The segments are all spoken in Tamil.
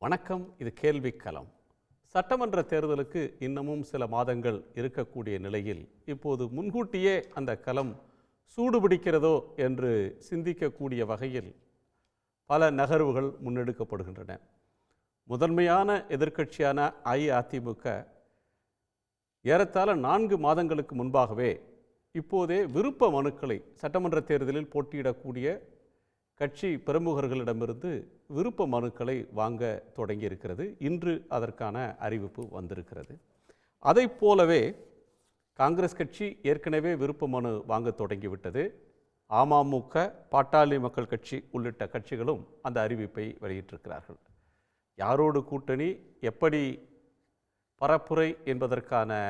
வணக்கம். இது கேள்விக்களம். சட்டமன்ற தேர்தலுக்கு இன்னமும் சில மாதங்கள் இருக்கக்கூடிய நிலையில் இப்போது முன்கூட்டியே அந்த களம் சூடுபிடிக்கிறதோ என்று சிந்திக்கக்கூடிய வகையில் பல நகர்வுகள் முன்னெடுக்கப்படுகின்றன. முதன்மையான எதிர்க்கட்சியான அஇஅதிமுக ஏறத்தாழ 4 மாதங்களுக்கு முன்பாகவே இப்போதே விருப்ப மனுக்களை சட்டமன்ற தேர்தலில் போட்டியிடக்கூடிய கட்சி பிரமுகர்களிடமிருந்து விருப்ப மனுக்களை வாங்க தொடங்கியிருக்கிறது. இன்று அதற்கான அறிவிப்பு வந்திருக்கிறது. அதை போலவே காங்கிரஸ் கட்சி ஏற்கனவே விருப்ப மனு வாங்க தொடங்கிவிட்டது. அமமுக, பாட்டாளி மக்கள் கட்சி உள்ளிட்ட கட்சிகளும் அந்த அறிவிப்பை வெளியிட்டிருக்கிறார்கள். யாரோடு கூட்டணி, எப்படி பரப்புரை என்பதற்கான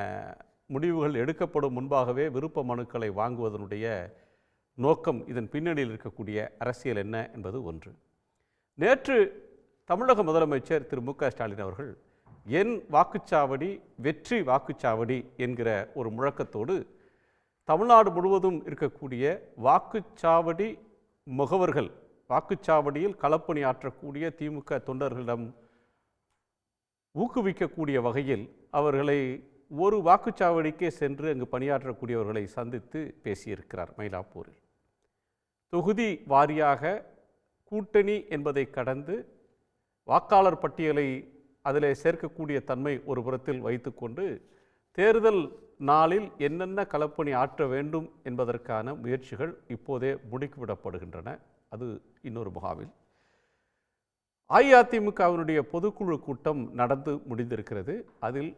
முடிவுகள் எடுக்கப்படும் முன்பாகவே விருப்ப மனுக்களை வாங்குவதனுடைய நோக்கம், இதன் பின்னணியில் இருக்கக்கூடிய அரசியல் என்ன என்பது ஒன்று. நேற்று தமிழக முதலமைச்சர் திரு மு க ஸ்டாலின் அவர்கள் என் வாக்குச்சாவடி வெற்றி வாக்குச்சாவடி என்கிற ஒரு முழக்கத்தோடு தமிழ்நாடு முழுவதும் இருக்கக்கூடிய வாக்குச்சாவடி முகவர்கள், வாக்குச்சாவடியில் களப்பணியாற்றக்கூடிய திமுக தொண்டர்களிடம் ஊக்குவிக்கக்கூடிய வகையில் அவர்களை ஒரு வாக்குச்சாவடிக்கே சென்று அங்கு பணியாற்றக்கூடியவர்களை சந்தித்து பேசியிருக்கிறார். மயிலாப்பூரில் தொகுதி வாரியாக கூட்டணி என்பதை கடந்து வாக்காளர் பட்டியலை அதில் சேர்க்கக்கூடிய தன்மை ஒரு புறத்தில் வைத்துக்கொண்டு தேர்தல் நாளில் என்னென்ன களப்பணி ஆற்ற வேண்டும் என்பதற்கான முயற்சிகள் இப்போதே முடுக்கிவிடப்படுகின்றன. அது இன்னொரு முகாமில். அஇஅதிமுகவினுடைய பொதுக்குழு கூட்டம் நடந்து முடிந்திருக்கிறது. அதில்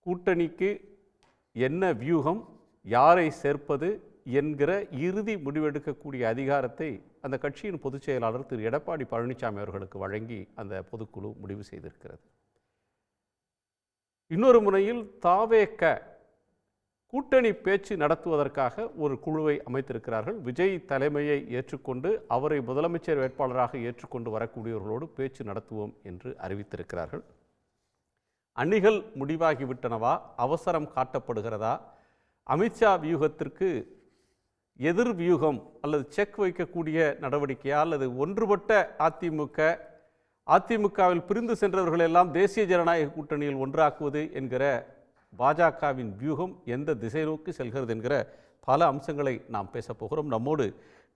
கூட்டணிக்கு என்ன வியூகம், யாரை சேர்ப்பது என்கிற இறுதி முடிவெடுக்கக்கூடிய அதிகாரத்தை அந்த கட்சியின் பொதுச் செயலாளர் திரு எடப்பாடி பழனிசாமி அவர்களுக்கு வழங்கி அந்த பொதுக்குழு முடிவு செய்திருக்கிறது. இன்னொரு முனையில் தாவேக கூட்டணி பேச்சு நடத்துவதற்காக ஒரு குழுவை அமைத்திருக்கிறார்கள். விஜய் தலைமையை ஏற்றுக்கொண்டு அவரை முதலமைச்சர் வேட்பாளராக ஏற்றுக்கொண்டு வரக்கூடியவர்களோடு பேச்சு நடத்துவோம் என்று அறிவித்திருக்கிறார்கள். அணிகள் முடிவாகிவிட்டனவா, அவசரம் காட்டப்படுகிறதா, அமித்ஷா வியூகத்திற்கு எதிர் வியூகம் அல்லது செக் வைக்கக்கூடிய நடவடிக்கையா, அல்லது ஒன்றுபட்ட அதிமுகவில் பிரிந்து சென்றவர்கள் எல்லாம் தேசிய ஜனநாயக கூட்டணியில் ஒன்றாக்குவது என்கிற பாஜகவின் வியூகம் எந்த திசை நோக்கி செல்கிறது என்கிற பல அம்சங்களை நாம் பேசப்போகிறோம். நம்மோடு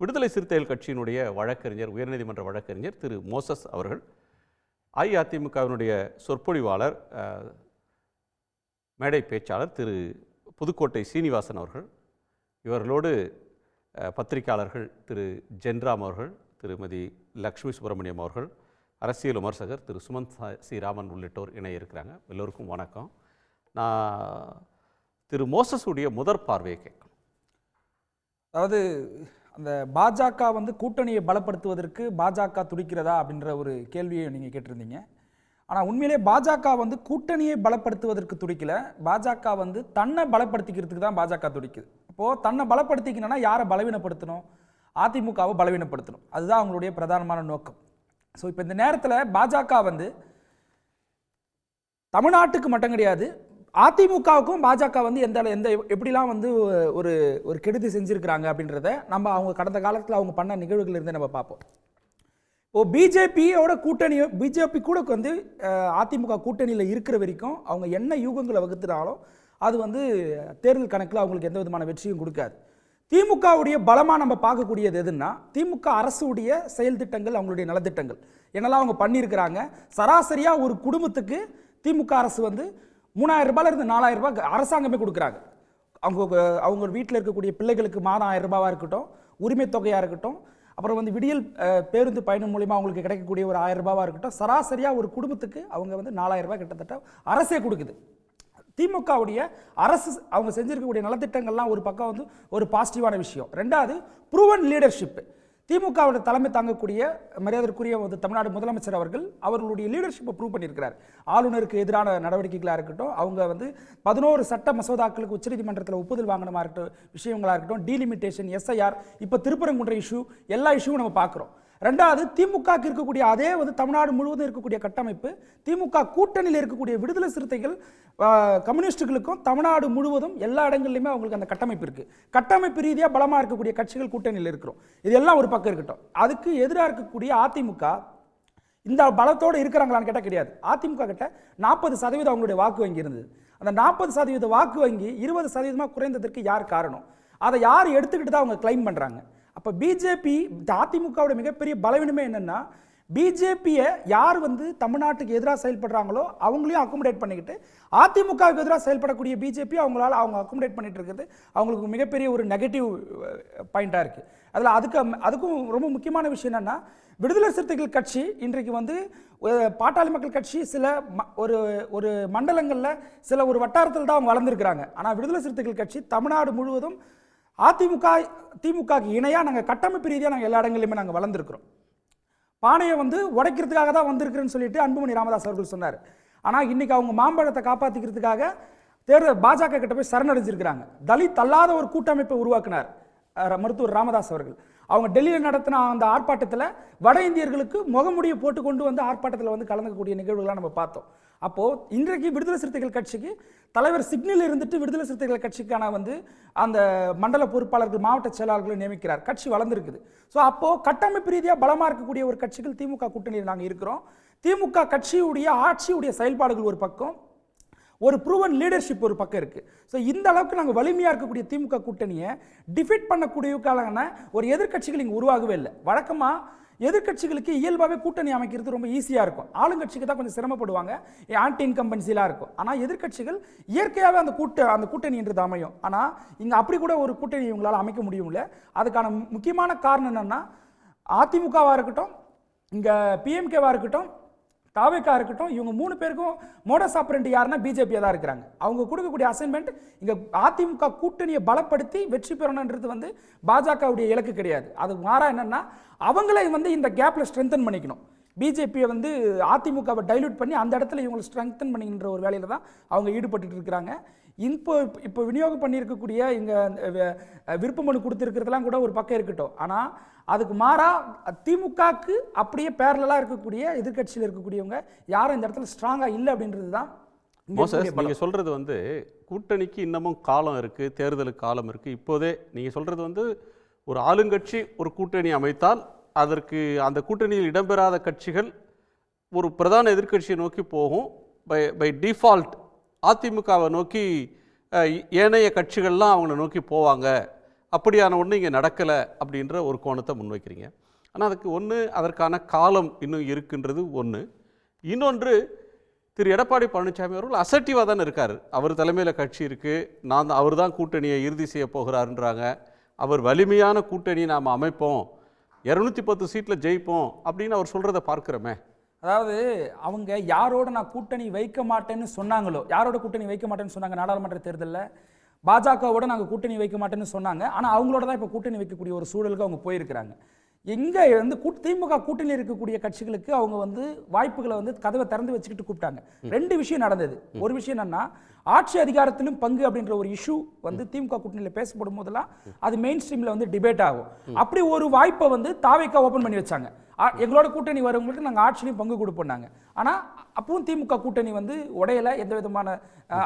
விடுதலை சிறுத்தைகள் கட்சியினுடைய வழக்கறிஞர், உயர்நீதிமன்ற வழக்கறிஞர் திரு மோசஸ் அவர்கள், அஇஅதிமுகவினுடைய சொற்பொழிவாளர், மேடை பேச்சாளர் திரு புதுக்கோட்டை சீனிவாசன் அவர்கள், இவர்களோடு பத்திரிகையாளர்கள் திரு ஜென்ராம் அவர்கள், திருமதி லக்ஷ்மி சுப்பிரமணியம் அவர்கள், அரசியல் விமர்சகர் திரு சுமந்த் சி ராமன் உள்ளிட்டோர் இணைய இருக்கிறாங்க. எல்லோருக்கும் வணக்கம். நான் திரு மோசஸுடைய முதற் பார்வையை கேட்கணும். அதாவது அந்த பாஜக கூட்டணியை பலப்படுத்துவதற்கு பாஜக துடிக்கிறதா அப்படின்ற ஒரு கேள்வியை நீங்கள் கேட்டிருந்தீங்க. ஆனால் உண்மையிலே பாஜக கூட்டணியை பலப்படுத்துவதற்கு துடிக்கல. பாஜக தன்னை பலப்படுத்திக்கிறதுக்கு தான் பாஜக துடிக்குது. இப்போது தன்னை பலப்படுத்திக்கணும்னா யாரை பலவீனப்படுத்தணும்? அதிமுகவை பலவீனப்படுத்தணும். அதுதான் அவங்களுடைய பிரதானமான நோக்கம். ஸோ இப்போ இந்த நேரத்தில் பாஜக தமிழ்நாட்டுக்கு மட்டும் கிடையாது, அதிமுகவுக்கும் பாஜக எந்த எப்படிலாம் ஒரு ஒரு கெடுதி செஞ்சுருக்கிறாங்க அப்படின்றத நம்ம அவங்க கடந்த காலத்தில் அவங்க பண்ண நிகழ்வுகள் இருந்தே நம்ம பார்ப்போம். இப்போது பிஜேபியோட கூட்டணி, பிஜேபி கூட அதிமுக கூட்டணியில் இருக்கிற வரைக்கும் அவங்க என்ன யூகங்களை வகுத்துனாலும் அது தேர்தல் கணக்கில் அவங்களுக்கு எந்த விதமான வெற்றியும் கொடுக்காது. திமுகவுடைய பலமாக நம்ம பார்க்கக்கூடியது எதுன்னா, திமுக அரசுடைய செயல் திட்டங்கள், அவங்களுடைய நலத்திட்டங்கள் என்னெல்லாம் அவங்க பண்ணியிருக்கிறாங்க. சராசரியாக ஒரு குடும்பத்துக்கு திமுக அரசு 3000 ரூபாயிலிருந்து 4000 ரூபாய் அரசாங்கமே கொடுக்குறாங்க. அவங்க வீட்டில் இருக்கக்கூடிய பிள்ளைகளுக்கு மாதம் 1000 ரூபாவாக இருக்கட்டும், உரிமை தொகையாக இருக்கட்டும், அப்புறம் விடியல் பேருந்து பயணம் மூலிமா அவங்களுக்கு கிடைக்கக்கூடிய ஒரு 1000 ரூபாவாக இருக்கட்டும், சராசரியாக ஒரு குடும்பத்துக்கு அவங்க 4000 ரூபாய் கிட்டத்தட்ட அரசே கொடுக்குது. திமுகவுடைய அரசு அவங்க செஞ்சிருக்கக்கூடிய நலத்திட்டங்கள்லாம் ஒரு பக்கம் ஒரு பாசிட்டிவான விஷயம். ரெண்டாவது, ப்ரூவன் லீடர்ஷிப். திமுகவோட தலைமை தாங்கக்கூடிய மரியாதைக்குரிய தமிழ்நாடு முதலமைச்சர் அவர்களுடைய லீடர்ஷிப்பை ப்ரூவ் பண்ணியிருக்கிறார். ஆளுநருக்கு எதிரான நடவடிக்கைகளாக இருக்கட்டும், அவங்க 11 சட்ட மசோதாக்களுக்கு உச்சநீதிமன்றத்தில் ஒப்புதல் வாங்கினமா இருக்கட்டும், விஷயங்களாக இருக்கட்டும், டீலிமிட்டேஷன், எஸ்ஐஆர், இப்போ திருப்பரங்குன்ற இஷ்யூ, எல்லா இஷ்யூவும் நம்ம பார்க்குறோம். ரெண்டாவது, திமுக இருக்கக்கூடிய அதே தமிழ்நாடு முழுவதும் இருக்கக்கூடிய கட்டமைப்பு, திமுக கூட்டணியில் இருக்கக்கூடிய விடுதலை சிறுத்தைகள் கம்யூனிஸ்டுகளுக்கும் தமிழ்நாடு முழுவதும் எல்லா இடங்கள்லையுமே அவங்களுக்கு அந்த கட்டமைப்பு இருக்கு. கட்டமைப்பு ரீதியாக பலமாக இருக்கக்கூடிய கட்சிகள் கூட்டணியில் இருக்கிறோம். இதெல்லாம் ஒரு பக்கம் இருக்கட்டும். அதுக்கு எதிராக இருக்கக்கூடிய அதிமுக இந்த பலத்தோடு இருக்கிறாங்களான்னு கேட்டால் கிடையாது. அதிமுக கிட்ட 40% அவங்களுடைய வாக்கு வங்கி இருந்தது. அந்த 40% வாக்கு வங்கி 20% குறைந்ததற்கு யார் காரணம்? அதை யார் எடுத்துக்கிட்டு தான் அவங்க கிளைம் பண்றாங்க. அப்ப பிஜேபி அதிமுகவோட மிகப்பெரிய பலவீனமே என்னன்னா, பிஜேபியை யார் வந்து தமிழ்நாட்டுக்கு எதிராக செயல்படுறாங்களோ அவங்களையும் அக்குமுடேட் பண்ணிக்கிட்டு அதிமுகவுக்கு எதிராக செயல்படக்கூடிய பிஜேபி அவங்க அக்குமுடேட் பண்ணிட்டு இருக்கிறது அவங்களுக்கு மிகப்பெரிய ஒரு நெகட்டிவ் பாயிண்டா இருக்கு. அதில் அதுக்கும் ரொம்ப முக்கியமான விஷயம் என்னன்னா, விடுதலை சிறுத்தைகள் கட்சி இன்றைக்கு வந்து பாட்டாளி மக்கள் கட்சி சில ஒரு மண்டலங்களில் சில ஒரு வட்டாரத்தில் தான் அவங்க வளர்ந்துருக்கிறாங்க. ஆனால் விடுதலை சிறுத்தைகள் கட்சி தமிழ்நாடு முழுவதும் திமுகக்கு இணையாக நாங்கள் கட்டமைப்பு ரீதியாக நாங்கள் எல்லா இடங்களிலுமே நாங்கள் வளர்ந்துருக்கிறோம். பானையை வந்து உடைக்கிறதுக்காக தான் வந்திருக்கிறேன்னு சொல்லிட்டு அன்புமணி ராமதாஸ் அவர்கள் சொன்னார். ஆனால் இன்னைக்கு அவங்க மாம்பழத்தை காப்பாற்றிக்கிறதுக்காக தேர்தல் பாஜக கிட்ட போய் சரணடைஞ்சிருக்கிறாங்க. தலித் அல்லாத ஒரு கூட்டமைப்பை உருவாக்கினார் மருத்துவர் ராமதாஸ் அவர்கள். அவங்க டெல்லியில் நடத்தின அந்த ஆர்ப்பாட்டத்தில் வட இந்தியர்களுக்கு முகமுடியை போட்டு கொண்டு வந்து ஆர்ப்பாட்டத்தில் வந்து கலந்துக்கக்கூடிய நிகழ்வுகளாக நம்ம பார்த்தோம். அப்போ இன்றைக்கு விடுதலை சிறுத்தைகள் கட்சிக்கு தலைவர் சிக்னல் இருந்துட்டு விடுதலை சிறுத்தைகள் கட்சிக்கான வந்து அந்த மண்டல பொறுப்பாளர்கள் மாவட்ட செயலாளர்களை நியமிக்கிறார். கட்சி வளர்ந்துருக்குது. ஸோ அப்போ கட்டமைப்பு ரீதியாக பலமாக இருக்கக்கூடிய ஒரு கட்சிகள் திமுக கூட்டணியில் நாங்கள் இருக்கிறோம். திமுக கட்சியுடைய ஆட்சியுடைய செயல்பாடுகள் ஒரு பக்கம், ஒரு ப்ரூவன் லீடர்ஷிப் ஒரு பக்கம் இருக்கு. ஸோ இந்த அளவுக்கு நாங்கள் வலிமையாக இருக்கக்கூடிய திமுக கூட்டணியை டிஃபீட் பண்ணக்கூடியக்கான ஒரு எதிர்கட்சிகள் இங்கே உருவாகவே இல்லை. வழக்கமாக எதிர்கட்சிகளுக்கு இயல்பாகவே கூட்டணி அமைக்கிறது ரொம்ப ஈஸியாக இருக்கும். ஆளுங்கட்சிக்கு தான் கொஞ்சம் சிரமப்படுவாங்க, ஆன்டி இன்கம்பன்சிலாம் இருக்கும். ஆனால் எதிர்கட்சிகள் இயற்கையாகவே அந்த கூட்டணின்றது அமையும். ஆனால் இங்கே அப்படி கூட ஒரு கூட்டணி இவங்களால் அமைக்க முடியும்ல. அதுக்கான முக்கியமான காரணம் என்னன்னா, அதிமுகவாக இருக்கட்டும், இங்கே பிஎம்கேவாக இருக்கட்டும், தாவேக்கா இருக்கட்டும், இவங்க 3 பேருக்கும் மோடஸ் ஆபரண்டி யாருன்னா பிஜேபியாக தான் இருக்கிறாங்க. அவங்க கொடுக்கக்கூடிய அசைன்மெண்ட் இங்கே அதிமுக கூட்டணியை பலப்படுத்தி வெற்றி பெறணுன்றது வந்து பாஜகவுடைய இலக்கு கிடையாது. அது மாறா என்னன்னா, அவங்களே வந்து இந்த கேப்பில் ஸ்ட்ரென்தன் பண்ணிக்கணும். பிஜேபியை வந்து அதிமுகவை டைல்யூட் பண்ணி அந்த இடத்துல இவங்களை ஸ்ட்ரென்தன் பண்ணிக்கின்ற ஒரு வேலையில் தான் அவங்க ஈடுபட்டு இருக்கிறாங்க. இப்போ விநியோகம் பண்ணியிருக்கக்கூடிய இங்கே விருப்ப மனு கொடுத்துருக்கிறதுலாம் கூட ஒரு பக்கம் இருக்கட்டும். ஆனால் அதுக்கு மாறா திமுகக்கு அப்படியே பேரலாக இருக்கக்கூடிய எதிர்கட்சியில் இருக்கக்கூடியவங்க யாரும் இந்த இடத்துல ஸ்ட்ராங்காக இல்லை அப்படின்றது தான். நீங்கள் சொல்கிறது வந்து கூட்டணிக்கு இன்னமும் காலம் இருக்குது, தேர்தலுக்கு காலம் இருக்குது. இப்போதே நீங்கள் சொல்கிறது வந்து ஒரு ஆளுங்கட்சி ஒரு கூட்டணி அமைத்தால் அதற்கு அந்த கூட்டணியில் இடம்பெறாத கட்சிகள் ஒரு பிரதான எதிர்க்கட்சியை நோக்கி போகும். பை டிஃபால்ட் அதிமுகவை நோக்கி ஏனைய கட்சிகள்லாம் அவங்கள நோக்கி போவாங்க. அப்படியான ஒன்று இங்கே நடக்கலை அப்படின்ற ஒரு கோணத்தை முன்வைக்கிறீங்க. ஆனால் அதற்கான காலம் இன்னும் இருக்குன்றது ஒன்று. இன்னொன்று, திரு எடப்பாடி பழனிசாமி அவர்கள் அசர்ட்டிவாக தானே இருக்கார். அவர் தலைமையில் கட்சி இருக்குது, அவர் தான் கூட்டணியை இறுதி செய்ய போகிறாருன்றாங்க. அவர் வலிமையான கூட்டணி நாம் அமைப்போம், 210 சீட்டில் ஜெயிப்போம் அப்படின்னு அவர் சொல்கிறத பார்க்குறோமே. அதாவது அவங்க யாரோட நான் கூட்டணி வைக்க மாட்டேன்னு சொன்னாங்களோ, யாரோட கூட்டணி வைக்க மாட்டேன்னு சொன்னாங்க நாடாளுமன்ற தேர்தலில், பாஜகவோட நாங்கள் கூட்டணி வைக்க மாட்டேன்னு சொன்னாங்க. ஆனால் அவங்களோட தான் இப்போ கூட்டணி வைக்கக்கூடிய ஒரு சூழலுக்கு அவங்க போயிருக்கிறாங்க. எங்கே வந்து திமுக கூட்டணியில் இருக்கக்கூடிய கட்சிகளுக்கு அவங்க வந்து வாய்ப்புகளை வந்து கதவை திறந்து வச்சுக்கிட்டு கூப்பிட்டாங்க. 2 விஷயம் நடந்தது. ஒரு விஷயம் என்னன்னா, ஆட்சி அதிகாரத்திலும் பங்கு அப்படின்ற ஒரு இஷ்யூ வந்து திமுக கூட்டணியில் பேசப்படும் போதெல்லாம் அது மெயின் ஸ்ட்ரீமில் வந்து டிபேட் ஆகும். அப்படி ஒரு வாய்ப்பை வந்து தாவேக்கா ஓப்பன் பண்ணி வச்சாங்க. எங்களோட கூட்டணி வரவங்களுக்கு நாங்கள் ஆட்சியிலையும் பங்கு கொடுப்போம்னாங்க. ஆனால் அப்பவும் திமுக கூட்டணி வந்து உடையல, எந்த விதமான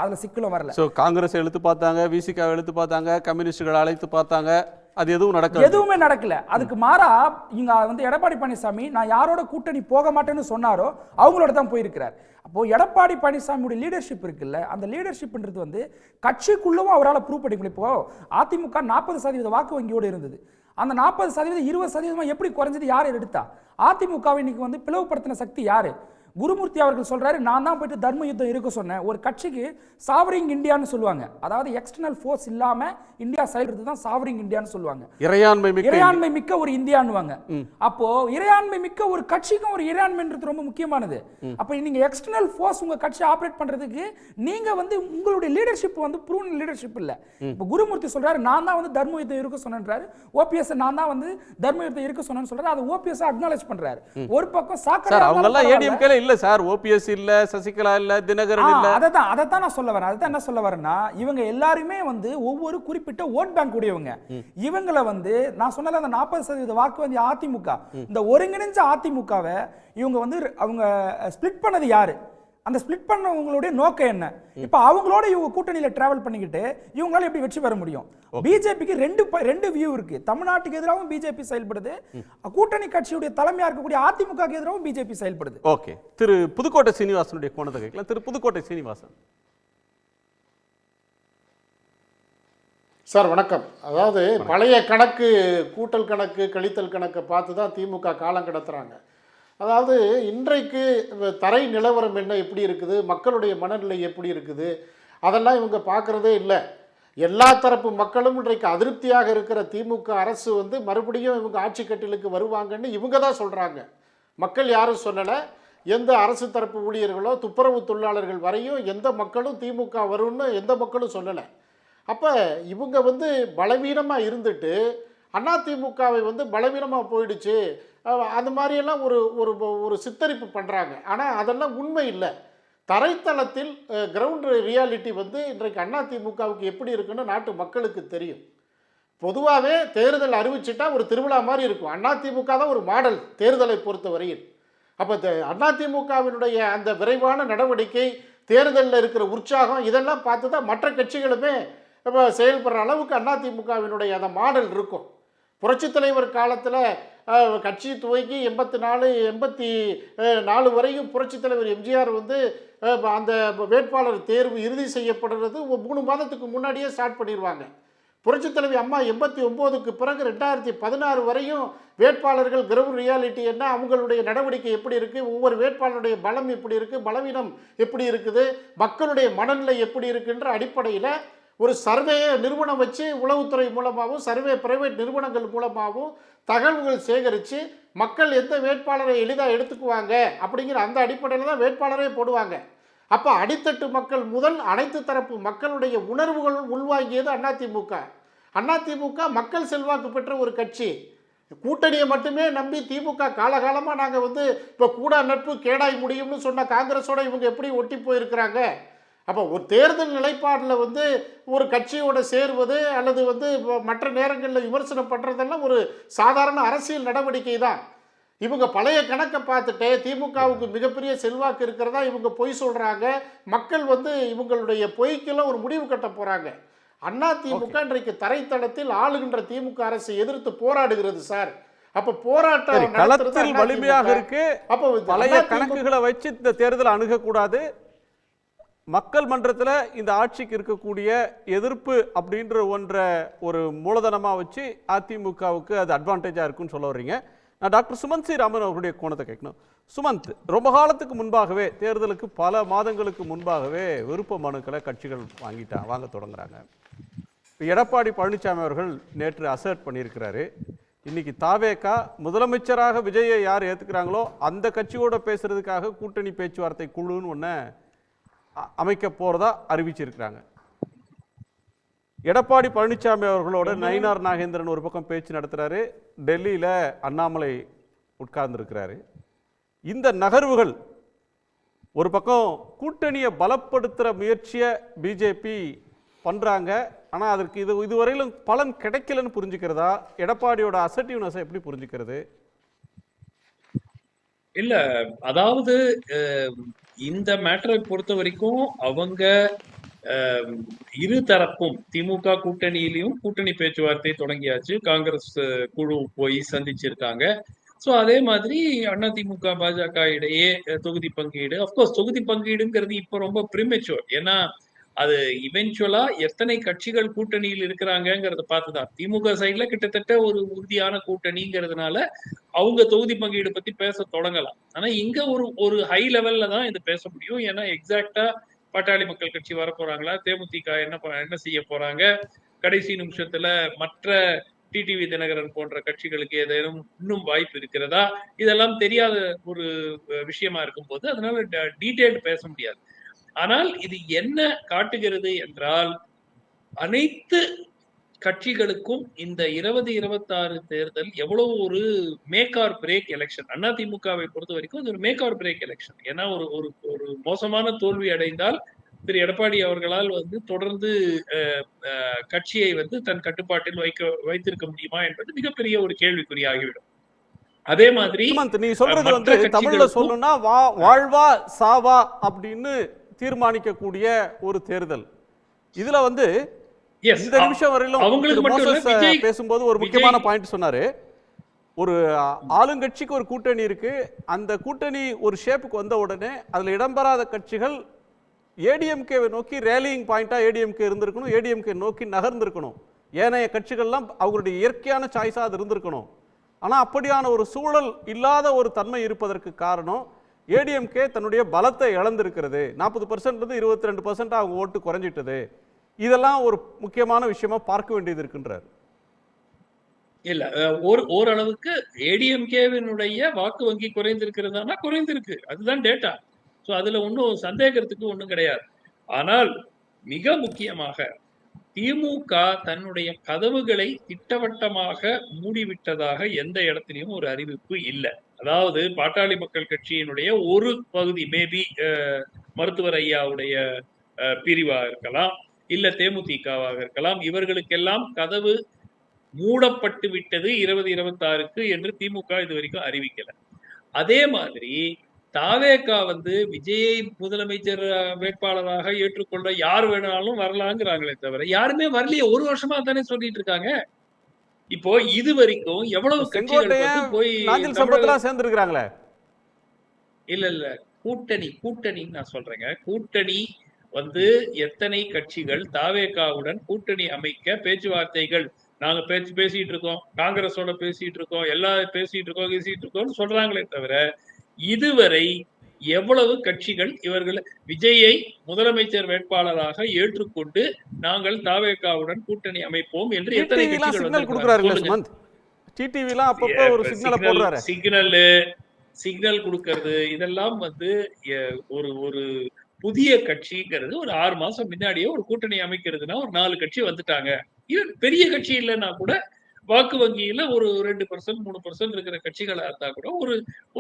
அதில் சிக்கலும் வரல. ஸோ காங்கிரஸ் எழுத்து பார்த்தாங்க, விசிகா எழுத்து பார்த்தாங்க, கம்யூனிஸ்டுகள் அழைத்து பார்த்தாங்க, அது எதுவுமே நடக்கல. அதுக்கு மாறா இங்க வந்து எடப்பாடி பழனிசாமி நான் யாரோட கூட்டணி போக மாட்டேன்னு சொன்னாரோ அவங்களோட தான் போயிருக்கிறார். அப்போ எடப்பாடி பழனிசாமியோட லீடர்ஷிப் இருக்குல்ல, அந்த லீடர்ஷிப்ன்றது வந்து கட்சிக்குள்ளவும் அவரால் ப்ரூவ் பண்ணிக்க முடியும். இப்போ அதிமுக 40% வாக்கு வங்கியோடு இருந்தது. அந்த 40% 20% எப்படி குறைஞ்சது? யார் எடுத்தா? அதிமுகவை இன்னைக்கு வந்து பிளவுபடுத்தின சக்தி யாரு? குருமூர்த்தி அவர்கள் சொல்றாரு, நான் தான் போயிட்டு தர்ம யுத்தம் இருக்க சொன்னேன். ஒரு கட்சிக்கு சாவரிங் இந்தியான்னு சொல்லுவாங்க, அதாவது எக்ஸ்டர்னல் ஃபோர்ஸ் இல்லாம இந்தியா செயல்படுறது தான் சாவரிங் இந்தியான்னு சொல்லுவாங்க. இறையாண்மை மிக்க ஒரு இந்தியான்னுவாங்க. அப்போ இறையாண்மை மிக்க ஒரு கட்சிக்கும் ஒரு இறையாண்மைன்றது ரொம்ப முக்கியமானது. அப்ப நீங்க எக்ஸ்டர்னல் ஃபோர்ஸ் உங்க கட்சி ஆபரேட் பண்றதுக்கு நீங்க வந்து உங்களுடைய லீடர்ஷிப் வந்து ப்ரூவன் லீடர்ஷிப் இல்ல. இப்போ குருமூர்த்தி சொல்றாரு, நான் தான் வந்து தர்ம யுத்தம் இருக்க சொன்னேன்றாரு. ஓபிஎஸ் நான் தான் வந்து தர்ம யுத்தம் இருக்க சொன்னேன்னு சொல்றாரு. அது ஓபிஎஸ் அக்னாலேஜ் பண்றாரு. ஒரு பக்கம் சாக்கடை இல்ல சார், ஓபிஎஸ் இல்ல, சசிகலா இல்ல, தினகரன் இல்ல. அததான் நான் சொல்ல வரேன். அதுதான் என்ன சொல்ல வரேன்னா, இவங்க எல்லாருமே வந்து ஒவ்வொரு குறிப்பிட்ட ஓட் பேங்க் உடையவங்க. இவங்களை வந்து நான் சொன்னல அந்த 40% வாக்கு வந்து அதிமுக, இந்த ஒருங்கிணைஞ்ச அதிமுகவை இவங்க வந்து அவங்க ஸ்பிளிட் பண்ணது யாரு? அந்த ஸ்பிளிட் பண்ணவங்களுடைய நோக்கம் என்ன? இப்ப அவங்களோட இவங்க கூட்டணியில டிராவல் பண்ணிக்கிட்டு இவங்களால எப்படி வெற்றி பெற முடியும்? பிஜேபிக்கு ரெண்டு வியூ இருக்கு. தமிழ்நாட்டுக்கு எதிராகவும் பிஜேபி செயல்படுது, கூட்டணி கட்சியுடைய தலைமையா இருக்கக்கூடிய அதிமுக எதிராகவும் பிஜேபி செயல்படுது. ஓகே, திரு புதுக்கோட்டை சீனிவாசனுடைய கோணத்தை கேட்கலாம். திரு புதுக்கோட்டை சீனிவாசன் சார் வணக்கம். அதாவது பழைய கணக்கு, கூட்டல் கணக்கு, கழித்தல் கணக்கை பார்த்து தான் திமுக காலம் கடத்துறாங்க. அதாவது இன்றைக்கு தரை நிலவரம் என்ன, எப்படி இருக்குது, மக்களுடைய மனநிலை எப்படி இருக்குது, அதெல்லாம் இவங்க பார்க்குறதே இல்லை. எல்லா தரப்பு மக்களும் இன்றைக்கு அதிருப்தியாக இருக்கிற திமுக அரசு வந்து மறுபடியும் இவங்க ஆட்சி கட்டிலுக்கு வருவாங்கன்னு இவங்க தான் சொல்கிறாங்க. மக்கள் யாரும் சொல்லலை. எந்த அரசு தரப்பு ஊழியர்களோ துப்புரவு தொழிலாளர்கள் வரையும் எந்த மக்களும் திமுக வரும்னு எந்த மக்களும் சொல்லலை. அப்போ இவங்க வந்து பலவீனமாக இருந்துட்டு அதிமுகவை வந்து பலவீனமாக போயிடுச்சு அந்த மாதிரியெல்லாம் ஒரு ஒரு ஒரு சித்தரிப்பு பண்ணுறாங்க. ஆனால் அதெல்லாம் உண்மை இல்லை. தரைத்தளத்தில் கிரவுண்ட் ரியாலிட்டி வந்து இன்றைக்கு அதிமுகவுக்கு எப்படி இருக்குன்னு நாட்டு மக்களுக்கு தெரியும். பொதுவாகவே தேர்தல் அறிவிச்சிட்டா ஒரு திருவிழா மாதிரி இருக்கும். அதிமுக தான் ஒரு மாடல் தேர்தலை பொறுத்த வரையில். அப்போ அதிமுகவினுடைய அந்த விரைவான நடவடிக்கை, தேர்தலில் இருக்கிற உற்சாகம், இதெல்லாம் பார்த்து தான் மற்ற கட்சிகளுமே இப்போ செயல்படுற அளவுக்கு அதிமுகவினுடைய அந்த மாடல் இருக்கும். புரட்சித் தலைவர் காலத்தில் கட்சி துவங்கி 84 வரையும் புரட்சித் தலைவர் எம்ஜிஆர் வந்து அந்த வேட்பாளர் தேர்வு இறுதி செய்யப்படுறது 3 மாதத்துக்கு முன்னாடியே ஸ்டார்ட் பண்ணிடுவாங்க. புரட்சித் தலைவி அம்மா 89க்கு பிறகு 2016 வரையும் வேட்பாளர்கள் கிரவுண்ட் ரியாலிட்டி என்ன, அவங்களுடைய நடவடிக்கை எப்படி இருக்குது, ஒவ்வொரு வேட்பாளருடைய பலம் எப்படி இருக்குது, பலவீனம் எப்படி இருக்குது, மக்களுடைய மனநிலை எப்படி இருக்குன்ற அடிப்படையில் ஒரு சர்வே நிறுவனம் வச்சு உளவுத்துறை மூலமாகவும் சர்வே பிரைவேட் நிறுவனங்கள் மூலமாகவும் தகவல்கள் சேகரித்து மக்கள் எந்த வேட்பாளரை எளிதாக எடுத்துக்குவாங்க அப்படிங்கிற அந்த அடிப்படையில் தான் வேட்பாளரே போடுவாங்க. அப்போ அடித்தட்டு மக்கள் முதல் அனைத்து தரப்பு மக்களுடைய உணர்வுகள் உள்வாங்கியது அதிமுக. அதிமுக மக்கள் செல்வாக்கு பெற்ற ஒரு கட்சி. கூட்டணியை மட்டுமே நம்பி திமுக காலகாலமாக நாங்கள் வந்து இப்போ கூடா நட்பு கேடாய் முடியும்னு சொன்ன காங்கிரஸோட இவங்க எப்படி ஒட்டி போயிருக்கிறாங்க? அப்போ ஒரு தேர்தல் நிலைப்பாடில் வந்து ஒரு கட்சியோட சேர்வது அல்லது வந்து மற்ற நேரங்களில் விமர்சனம் பண்ணுறதெல்லாம் ஒரு சாதாரண அரசியல் நடவடிக்கை தான். இவங்க பழைய கணக்கை பார்த்துட்டு திமுகவுக்கு மிகப்பெரிய செல்வாக்கு இருக்கிறதா இவங்க பொய் சொல்கிறாங்க. மக்கள் வந்து இவங்களுடைய பொய்க்கெல்லாம் ஒரு முடிவு கட்ட போகிறாங்க. அதிமுக இன்றைக்கு தரைத்தளத்தில் ஆளுகின்ற திமுக அரசை எதிர்த்து போராடுகிறது சார். அப்ப போராட்டம் களத்தில் வலிமையாக இருக்கு. அப்போ பழைய கணக்குகளை வச்சு இந்த தேர்தல் அணுகக்கூடாது. மக்கள் மன்றத்தில் இந்த ஆட்சிக்கு இருக்கக்கூடிய எதிர்ப்பு அப்படின்ற ஒன்றை ஒரு மூலதனமாக வச்சு அதிமுகவுக்கு அது அட்வான்டேஜாக இருக்குன்னு சொல்ல வர்றீங்க. நான் டாக்டர் சுமந்த் சி ராமன் அவர்களுடைய கோணத்தை கேட்கணும். சுமந்த், ரொம்ப காலத்துக்கு முன்பாகவே, தேர்தலுக்கு பல மாதங்களுக்கு முன்பாகவே விருப்ப மனுக்களை கட்சிகள் வாங்க தொடங்குறாங்க. எடப்பாடி பழனிசாமி அவர்கள் நேற்று அசர்ட் பண்ணியிருக்கிறாரு. இன்னைக்கு தாவேகா முதலமைச்சராக விஜயை யார் ஏற்றுக்கிறாங்களோ அந்த கட்சியோட பேசுறதுக்காக கூட்டணி பேச்சுவார்த்தை குழுன்னு ஒன்று அமைக்க போறதா அறிவிச்சிருக்கிறாங்க. எடப்பாடி பழனிசாமி அவர்களோட நயினார் நாகேந்திரன் ஒரு பக்கம் பேச்சு நடத்துறாரு. டெல்லியில அண்ணாமலை உட்கார்ந்துருக்கிறாரு. இந்த நகர்வுகள் ஒரு பக்கம் கூட்டணியை பலப்படுத்துற முயற்சியை பிஜேபி பண்றாங்க. ஆனா அதற்கு இதுவரையிலும் பலன் கிடைக்கலன்னு புரிஞ்சுக்கிறதா? எடப்பாடியோட அசர்ட்டிவ்னஸை எப்படி புரிஞ்சுக்கிறது? இல்ல, அதாவது இந்த மேட்டரை பொறுத்த வரைக்கும் அவங்க இரு தரப்பும் திமுக கூட்டணியிலையும் கூட்டணி பேச்சுவார்த்தை தொடங்கியாச்சு. காங்கிரஸ் குழு போய் சந்திச்சிருக்காங்க. ஸோ அதே மாதிரி அதிமுக பாஜக இடையே தொகுதி பங்கீடு, அப்கோர்ஸ் தொகுதி பங்கீடுங்கிறது இப்போ ரொம்ப ப்ரிமெச்சூர். ஏன்னா அது இவென்ச்சுவலா எத்தனை கட்சிகள் கூட்டணியில் இருக்கிறாங்கிறத பார்த்துதான். திமுக சைட்ல கிட்டத்தட்ட ஒரு உறுதியான கூட்டணிங்கிறதுனால அவங்க தொகுதி பங்கீடு பத்தி பேச தொடங்கலாம். ஆனா இங்க ஒரு ஹை லெவல்ல தான் இது பேச முடியும். ஏன்னா எக்ஸாக்டா பாட்டாளி மக்கள் கட்சி வர போறாங்களா, தேமுதிக என்ன செய்ய போறாங்க, கடைசி நிமிஷத்துல மற்ற டிடிவி தினகரன் போன்ற கட்சிகளுக்கு ஏதேனும் இன்னும் வாய்ப்பு இருக்கிறதா, இதெல்லாம் தெரியாத ஒரு விஷயமா இருக்கும் போது அதனால டீடைல்டு பேச முடியாது. ஆனால் இது என்ன காட்டுகிறது என்றால், அனைத்து கட்சிகளுக்கும் இந்த 2026 தேர்தல் எவ்வளவு ஒரு மேக் ஆர் பிரேக் எலெக்ஷன். அதிமுகவை பொறுத்த வரைக்கும் இது ஒரு மேக் ஆர் பிரேக் எலெக்ஷன். ஏன்னா ஒரு மோசமான தோல்வி அடைந்தால் திரு எடப்பாடி அவர்களால் தொடர்ந்து கட்சியை தன் கட்டுப்பாட்டில் வைத்திருக்க முடியுமா என்பது மிகப்பெரிய ஒரு கேள்விக்குறியாகிவிடும். அதே மாதிரி சுமந்த், நீ சொல்றது மற்ற வந்து தமிழ்ல கட்சிகளுக்கும் சொல்லணும்னா வாழ்வா சாவா அப்படின்னு தீர்மானிக்கக்கூடிய ஒரு தேர்தல். இதுல வந்து எஸ் இந்த நிமிஷம் வரையிலும் அவங்களுக்கு திரு மட்டும் இல்ல, மோசஸ் விஜய் பேசும்போது ஒரு முக்கியமான பாயிண்ட் சொன்னாரு. ஒரு ஆளுங்கட்சிக்கு ஒரு கூட்டணி இருக்கு, அந்த கூட்டணி ஒரு ஷேப்புக்கு வந்த உடனே அதுல இடம்பெறாத கட்சிகள் ஏடிஎம்கேவை நோக்கி ரேலிங் பாயிண்டா ஏடிஎம்கே இருந்திருக்கணும், ஏடிஎம்கே நோக்கி நகர்ந்திருக்கணும், ஏனைய கட்சிகள்லாம் அவங்களுடைய இயற்கையான சாய்ஸா அது இருந்திருக்கணும். ஆனா அப்படியான ஒரு சூழல் இல்லாத ஒரு தன்மை இருப்பதற்கு காரணம் ஏடிஎம்கே தன்னுடைய பலத்தை இழந்திருக்கிறது. 40% 22% அவங்க ஓட்டு குறைஞ்சிட்டது. இதெல்லாம் ஒரு முக்கியமான விஷயமா பார்க்க வேண்டியது இருக்குன்றார். இல்ல ஓரளவுக்கு ஏடிஎம்கேவினுடைய வாக்கு வங்கி குறைந்திருக்கிறதானா குறைந்திருக்கு, அதுதான் டேட்டா. சோ அதுல ஒன்றும் சந்தேகத்துக்கு ஒன்றும் கிடையாது. ஆனால் மிக முக்கியமாக திமுக தன்னுடைய கதவுகளை திட்டவட்டமாக மூடிவிட்டதாக எந்த இடத்திலையும் ஒரு அறிவிப்பு இல்லை. அதாவது பாட்டாளி மக்கள் கட்சியினுடைய ஒரு பகுதி மேபி மருத்துவர் ஐயாவுடைய பிரிவாக இருக்கலாம், இல்ல தேமுதிகவாக இருக்கலாம், இவர்களுக்கெல்லாம் கதவு மூடப்பட்டு விட்டது 2026 என்று திமுக இது வரைக்கும் அறிவிக்கல. அதே மாதிரி தாவேகா விஜயை முதலமைச்சர் வேட்பாளராக ஏற்றுக்கொள்ள யார் வேணாலும் வரலாங்கிறாங்களே தவிர யாருமே வரலையே. ஒரு வருஷமா தானே சொல்லிட்டு இருக்காங்க. இப்போ இது வரைக்கும் எவ்வளவு கட்சிகள் போய் நாஞ்சில் சம்பத்லாம் சேர்ந்திருக்காங்களே. இல்ல கூட்டணி நான் சொல்றேங்க. கூட்டணி எத்தனை கட்சிகள் தாவேகாவுடன் கூட்டணி அமைக்க பேச்சுவார்த்தைகள் நாங்க பேசிட்டு இருக்கோம், காங்கிரஸோட பேசிட்டு இருக்கோம், எல்லாரும் பேசிட்டு இருக்கோம் சொல்றாங்களே தவிர இதுவரை எவ்வளவு கட்சிகள் இவர்கள் விஜயை முதலமைச்சர் வேட்பாளராக ஏற்றுக்கொண்டு நாங்கள் தாவேகாவுடன் கூட்டணி அமைப்போம் என்று எத்தனை கட்சிகள் சிக்னல் கொடுக்கிறது. இதெல்லாம் ஒரு புதிய கட்சிங்கிறது ஒரு 6 மாசம் முன்னாடியே ஒரு கூட்டணி அமைக்கிறதுனா ஒரு 4 கட்சி வந்துட்டாங்க. பெரிய கட்சி இல்லைன்னா கூட வாக்கு வங்கியில ஒரு 2% 3% இருக்கிற கட்சிகளா இருந்தா கூட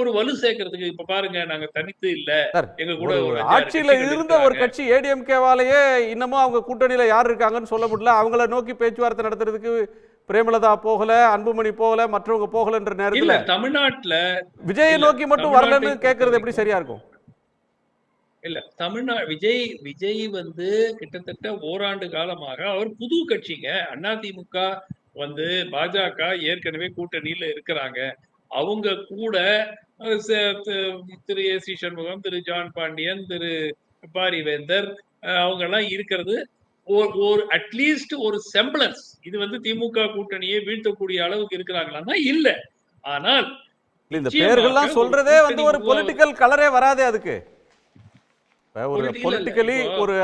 ஒரு வலு சேர்க்கறதுக்கு இப்ப பாருங்க, நாங்க தனித்து இல்ல, எங்க கூட ஆட்சியில இருந்த ஒரு கட்சி ஏடிஎம்கேவாலேயே இன்னமும் அவங்க கூட்டணியில யார் இருக்காங்கன்னு சொல்ல முடியல. அவங்கள நோக்கி பேச்சுவார்த்தை நடத்துறதுக்கு பிரேமலதா போகல, அன்புமணி போகல, மற்றவங்க போகலன்ற நேரத்துல தமிழ்நாட்டுல விஜயை நோக்கி மட்டும் வரலன்னு கேட்கறது எப்படி சரியா இருக்கும்? இல்ல விஜய் கிட்டத்தட்ட ஓராண்டு காலமாக அவர் புது கட்சிங்க. அதிமுக பாஜக ஏற்கனவே கூட்டணியில இருக்கிறாங்க. அவங்க கூட திரு ஏசி சண்முகம், திரு ஜான் பாண்டியன், திரு பாரிவேந்தர் அவங்க எல்லாம் இருக்கிறது ஒரு அட்லீஸ்ட் ஒரு செம்பளன்ஸ். இது திமுக கூட்டணியை வீழ்த்தக்கூடிய அளவுக்கு இருக்கிறாங்களா? இல்ல. ஆனால் இந்த பேர்கள்லாம் சொல்றதே ஒரு பொலிட்டிக்கல் கலரே வராதே. அதுக்கு ஒரு பொலிட்டிக்கலி ஒரு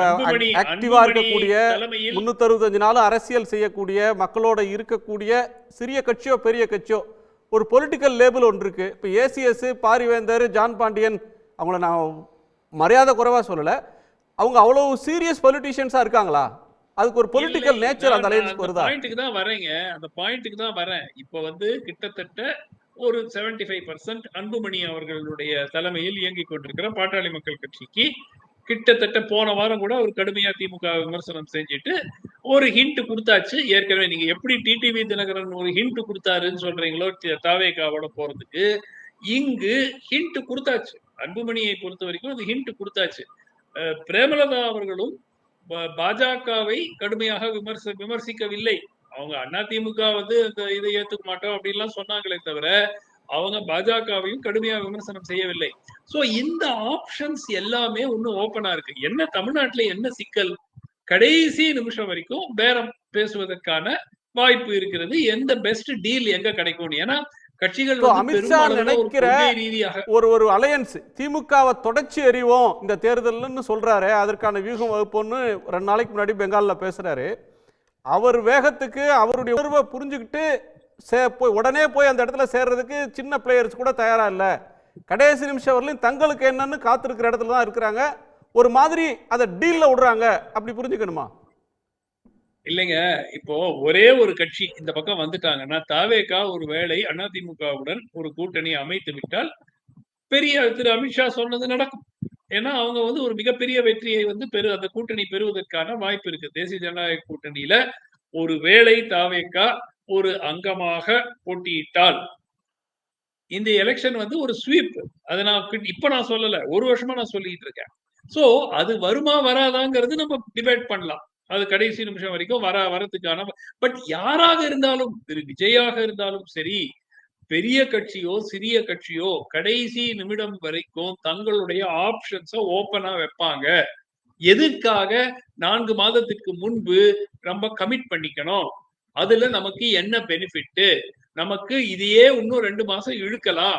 ஆக்டிவா இருக்கக்கூடிய 365 நாள் அரசியல் செய்யக்கூடிய மக்களோட இருக்கக்கூடிய சிறிய கட்சியோ பெரிய கட்சியோ ஒரு பொலிட்டிக்கல் லேபிள் ஒன்று இருக்கு. இப்போ ஏசிஎஸ், பாரிவேந்தர், ஜான் பாண்டியன் அவங்கள நான் மரியாதை குறைவா சொல்லல, அவங்க அவ்வளவு சீரியஸ் பொலிட்டிஷியன்ஸா இருக்காங்களா? அதுக்கு ஒரு பொலிட்டிக்கல் நேச்சர் அந்த அலையன்ஸ் வருதா? பாயிண்ட்க்கு தான் வரேங்க, அந்த பாயிண்ட்க்கு தான் வரேன். இப்போ கிட்டத்தட்ட ஒரு 75% அன்புமணி அவர்களுடைய தலைமையில் இயங்கிக் கொண்டிருக்கிற பாட்டாளி மக்கள் கட்சிக்கு கிட்டத்தட்ட போன வாரம் கூட ஒரு கடுமையா திமுக விமர்சனம் செஞ்சுட்டு ஒரு ஹிண்ட் கொடுத்தாச்சு. ஏற்கனவே நீங்க எப்படி டிடிவி தினகரன் ஒரு ஹிண்ட் கொடுத்தாருன்னு சொல்றீங்களோ தாவேகாவோட போறதுக்கு, இங்கு ஹிண்ட் கொடுத்தாச்சு. அன்புமணியை பொறுத்த வரைக்கும் அது ஹிண்ட் கொடுத்தாச்சு. பிரேமலதா அவர்களும் பாஜகவை கடுமையாக விமர்சிக்கவில்லை. அவங்க அதிமுக அந்த இதை ஏத்துக்க மாட்டோம் அப்படின்லாம் சொன்னாங்களே தவிர அவங்க பாஜகவையும் கடுமையா விமர்சனம் செய்யவில்லை. சோ இந்த ஆப்ஷன்ஸ் எல்லாமே ஒன்னும் ஓபனா இருக்கு. என்ன தமிழ்நாட்டுல என்ன சிக்கல்? கடைசி நிமிஷம் வரைக்கும் பேரம் பேசுவதற்கான வாய்ப்பு இருக்கிறது. எந்த பெஸ்ட் டீல் எங்க கிடைக்கும்? ஏன்னா கட்சிகள் அமித்ஷா நினைக்கிற ஒரு அலையன்ஸ் திமுகவை தொடர்ச்சி எறிவோம் இந்த தேர்தல்னு சொல்றாரு. அதற்கான வியூகம் வகுப்போன்னு 2 நாளைக்கு முன்னாடி பெங்கால்ல பேசுறாரு. அவர் வேகத்துக்கு அவருடைய உணர்வை புரிஞ்சுக்கிட்டு உடனே போய் அந்த இடத்துல சேர்றதுக்கு சின்ன பிளேயர்ஸ் கூட தயாரா இல்ல. கடைசி நிமிஷம் வரலையும் தங்களுக்கு என்னன்னு காத்திருக்கிற இடத்துல தான் இருக்கிறாங்க. ஒரு மாதிரி அதை டீல்ல விடுறாங்க. அப்படி புரிஞ்சுக்கணுமா? இல்லைங்க, இப்போ ஒரே ஒரு கட்சி இந்த பக்கம் வந்துட்டாங்கன்னா தாவேகா ஒரு வேளை அதிமுகவுடன் ஒரு கூட்டணி அமைத்து விட்டால் பெரிய திரு அமித்ஷா சொன்னது நடக்கும். ஏன்னா அவங்க ஒரு மிகப்பெரிய வெற்றியை அந்த கூட்டணி பெறுவதற்கான வாய்ப்பு இருக்கு. தேசிய ஜனநாயக கூட்டணியில ஒரு வேளை தாவேகா ஒரு அங்கமாக போட்டியிட்டால் இந்த எலெக்ஷன் வந்து ஒரு ஸ்வீப். அதை இப்ப நான் சொல்லல, ஒரு வருஷமா நான் சொல்லிட்டு இருக்கேன். சோ அது வருமா வராதாங்கிறது நம்ம டிபேட் பண்ணலாம். அது கடைசி நிமிஷம் வரைக்கும் வரதுக்கான. பட் யாராக இருந்தாலும், திரு விஜயாக இருந்தாலும் சரி, பெரிய கட்சியோ சிறிய கட்சியோ கடைசி நிமிடம் வரைக்கும் தங்களுடைய ஆப்ஷன்ஸை ஓப்பனா வைப்பாங்க. எதற்காக 4 மாதத்துக்கு முன்பு நம்ம கமிட் பண்ணிக்கணும், அதுல நமக்கு என்ன பெனிஃபிட், நமக்கு இதையே இன்னும் 2 மாசம் இழுக்கலாம்,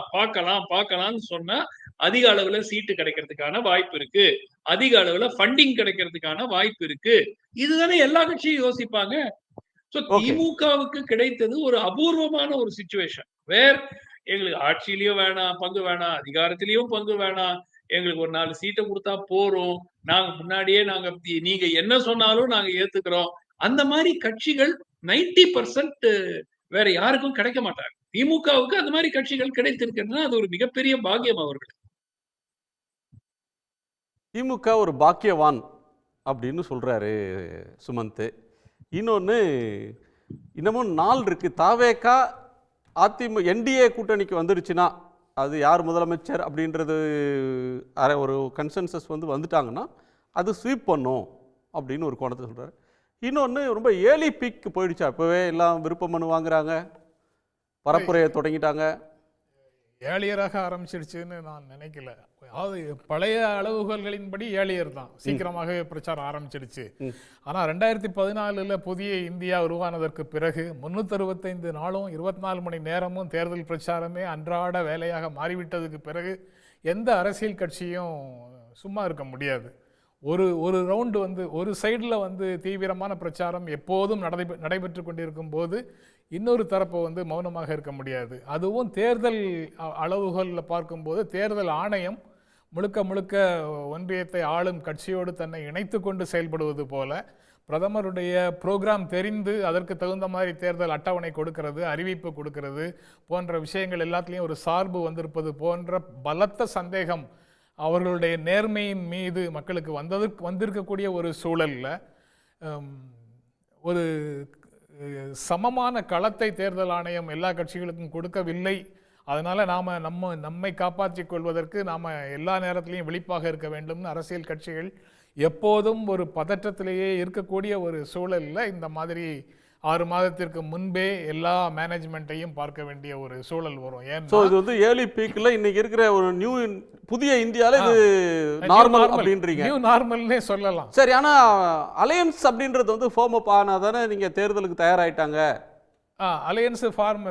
பார்க்கலாம்னு சொன்னா அதிக அளவுல சீட்டு கிடைக்கிறதுக்கான வாய்ப்பு இருக்கு, அதிக அளவுல ஃபண்டிங் கிடைக்கிறதுக்கான வாய்ப்பு இருக்கு. இதுதானே எல்லா கட்சியும் யோசிப்பாங்க. சோ திமுகவுக்கு கிடைத்தது ஒரு அபூர்வமான ஒரு சிச்சுவேஷன். வேர் எங்களுக்கு ஆட்சியிலயும் வேணாம் பங்கு வேணாம், அதிகாரத்திலயும் பங்கு வேணாம், எங்களுக்கு ஒரு 4 சீட்டை கொடுத்தா போறோம், நாங்க முன்னாடியே நீங்க என்ன சொன்னாலும் நாங்க ஏத்துக்கிறோம். அந்த மாதிரி கட்சிகள் 90% வேற யாருக்கும் கிடைக்க மாட்டாங்க. திமுகவுக்கு அந்த மாதிரி கட்சிகள் கிடைத்திருக்குன்னா அது ஒரு மிகப்பெரிய பாக்கியம் அவர்களுக்கு. திமுக ஒரு பாக்கியவான் அப்படின்னு சொல்றாரு சுமந்த். இன்னொன்னு, இன்னமும் நாள் இருக்கு. தாவேகா என்டிஏ கூட்டணிக்கு வந்துருச்சுன்னா அது யார் முதலமைச்சர் அப்படின்றது ஒரு கன்சென்சஸ் வந்துட்டாங்கன்னா அது ஸ்வீப் பண்ணும் அப்படின்னு ஒரு கோணத்தை சொல்றாரு. இன்னொன்று, ரொம்ப ஏர்லி பீக் போயிடுச்சா, இப்போவே எல்லாம் விருப்ப மனு வாங்குறாங்க, பரப்புரையை தொடங்கிட்டாங்க. ஏழியராக ஆரம்பிச்சிடுச்சுன்னு நான் நினைக்கல. அதாவது பழைய அளவுகோல்களின்படி ஏழியர் தான், சீக்கிரமாகவே பிரச்சாரம் ஆரம்பிச்சிடுச்சு. ஆனால் 2014 புதிய இந்தியா உருவானதற்கு பிறகு 365 நாளும் 24 மணி நேரமும் தேர்தல் பிரச்சாரமே அன்றாட வேலையாக மாறிவிட்டதுக்கு பிறகு எந்த அரசியல் கட்சியும் சும்மா இருக்க முடியாது. ஒரு ரவுண்டு ஒரு சைடில் தீவிரமான பிரச்சாரம் எப்போதும் நடைபெற்று கொண்டிருக்கும் போது இன்னொரு தரப்பை மௌனமாக இருக்க முடியாது. அதுவும் தேர்தல் அளவுகளில் பார்க்கும்போது தேர்தல் ஆணையம் முழுக்க முழுக்க ஒன்றியத்தை ஆளும் கட்சியோடு தன்னை இணைத்து கொண்டு செயல்படுவது போல, பிரதமருடைய ப்ரோக்ராம் தெரிந்து அதற்கு தகுந்த மாதிரி தேர்தல் அட்டவணை கொடுக்கிறது, அறிவிப்பு கொடுக்கிறது போன்ற விஷயங்கள் எல்லாத்துலேயும் ஒரு சார்பு வந்திருப்பது போன்ற பலத்த சந்தேகம் அவர்களுடைய நேர்மையின் மீது மக்களுக்கு வந்திருக்கக்கூடிய ஒரு சூழலில் ஒரு சமமான களத்தை தேர்தல் ஆணையம் எல்லா கட்சிகளுக்கும் கொடுக்கவில்லை. அதனால் நம்மை காப்பாற்றிக் கொள்வதற்கு நாம் எல்லா நேரத்திலையும் விழிப்பாக இருக்க வேண்டும்னு அரசியல் கட்சிகள் எப்போதும் ஒரு பதற்றத்திலேயே இருக்கக்கூடிய ஒரு சூழலில் இந்த மாதிரி 6 மாதத்திற்கு முன்பே எல்லா மேனேஜ்மெண்ட்டையும் பார்க்க வேண்டிய ஒரு சூழல் வரும். ஏன்னா இது ஏர்லி பீக்ல இன்னைக்கு இருக்கிற ஒரு புதிய இந்தியால இது நார்மல் அப்படின்றீங்க. நியூ நார்மல்னே சொல்லலாம். சரி, ஆனா அலையன்ஸ் அப்படின்றது ஃபார்ம் அப் ஆனாதானே நீங்க தேர்தலுக்கு தயாராயிட்டாங்க. அலையன்ஸ் ஃபார்ம்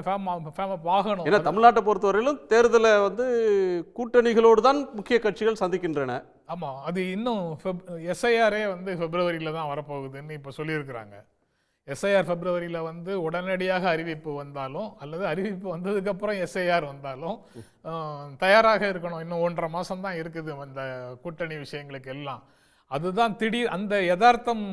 அப் ஆகணும். ஏன்னா தமிழ்நாட்டை பொறுத்தவரையிலும் தேர்தலை கூட்டணிகளோடு தான் முக்கிய கட்சிகள் சந்திக்கின்றன. ஆமா, அது இன்னும் எஸ்ஐஆரே பிப்ரவரியில தான் வரப்போகுதுன்னு இப்போ சொல்லியிருக்கிறாங்க. எஸ்ஐஆர் பிப்ரவரியில் உடனடியாக அறிவிப்பு வந்தாலும் அல்லது அறிவிப்பு வந்ததுக்கப்புறம் எஸ்ஐஆர் வந்தாலும் தயாராக இருக்கணும். இன்னும் 1.5 மாதம் தான் இருக்குது அந்த கூட்டணி விஷயங்களுக்கு எல்லாம். அதுதான் திடீர் அந்த யதார்த்தம்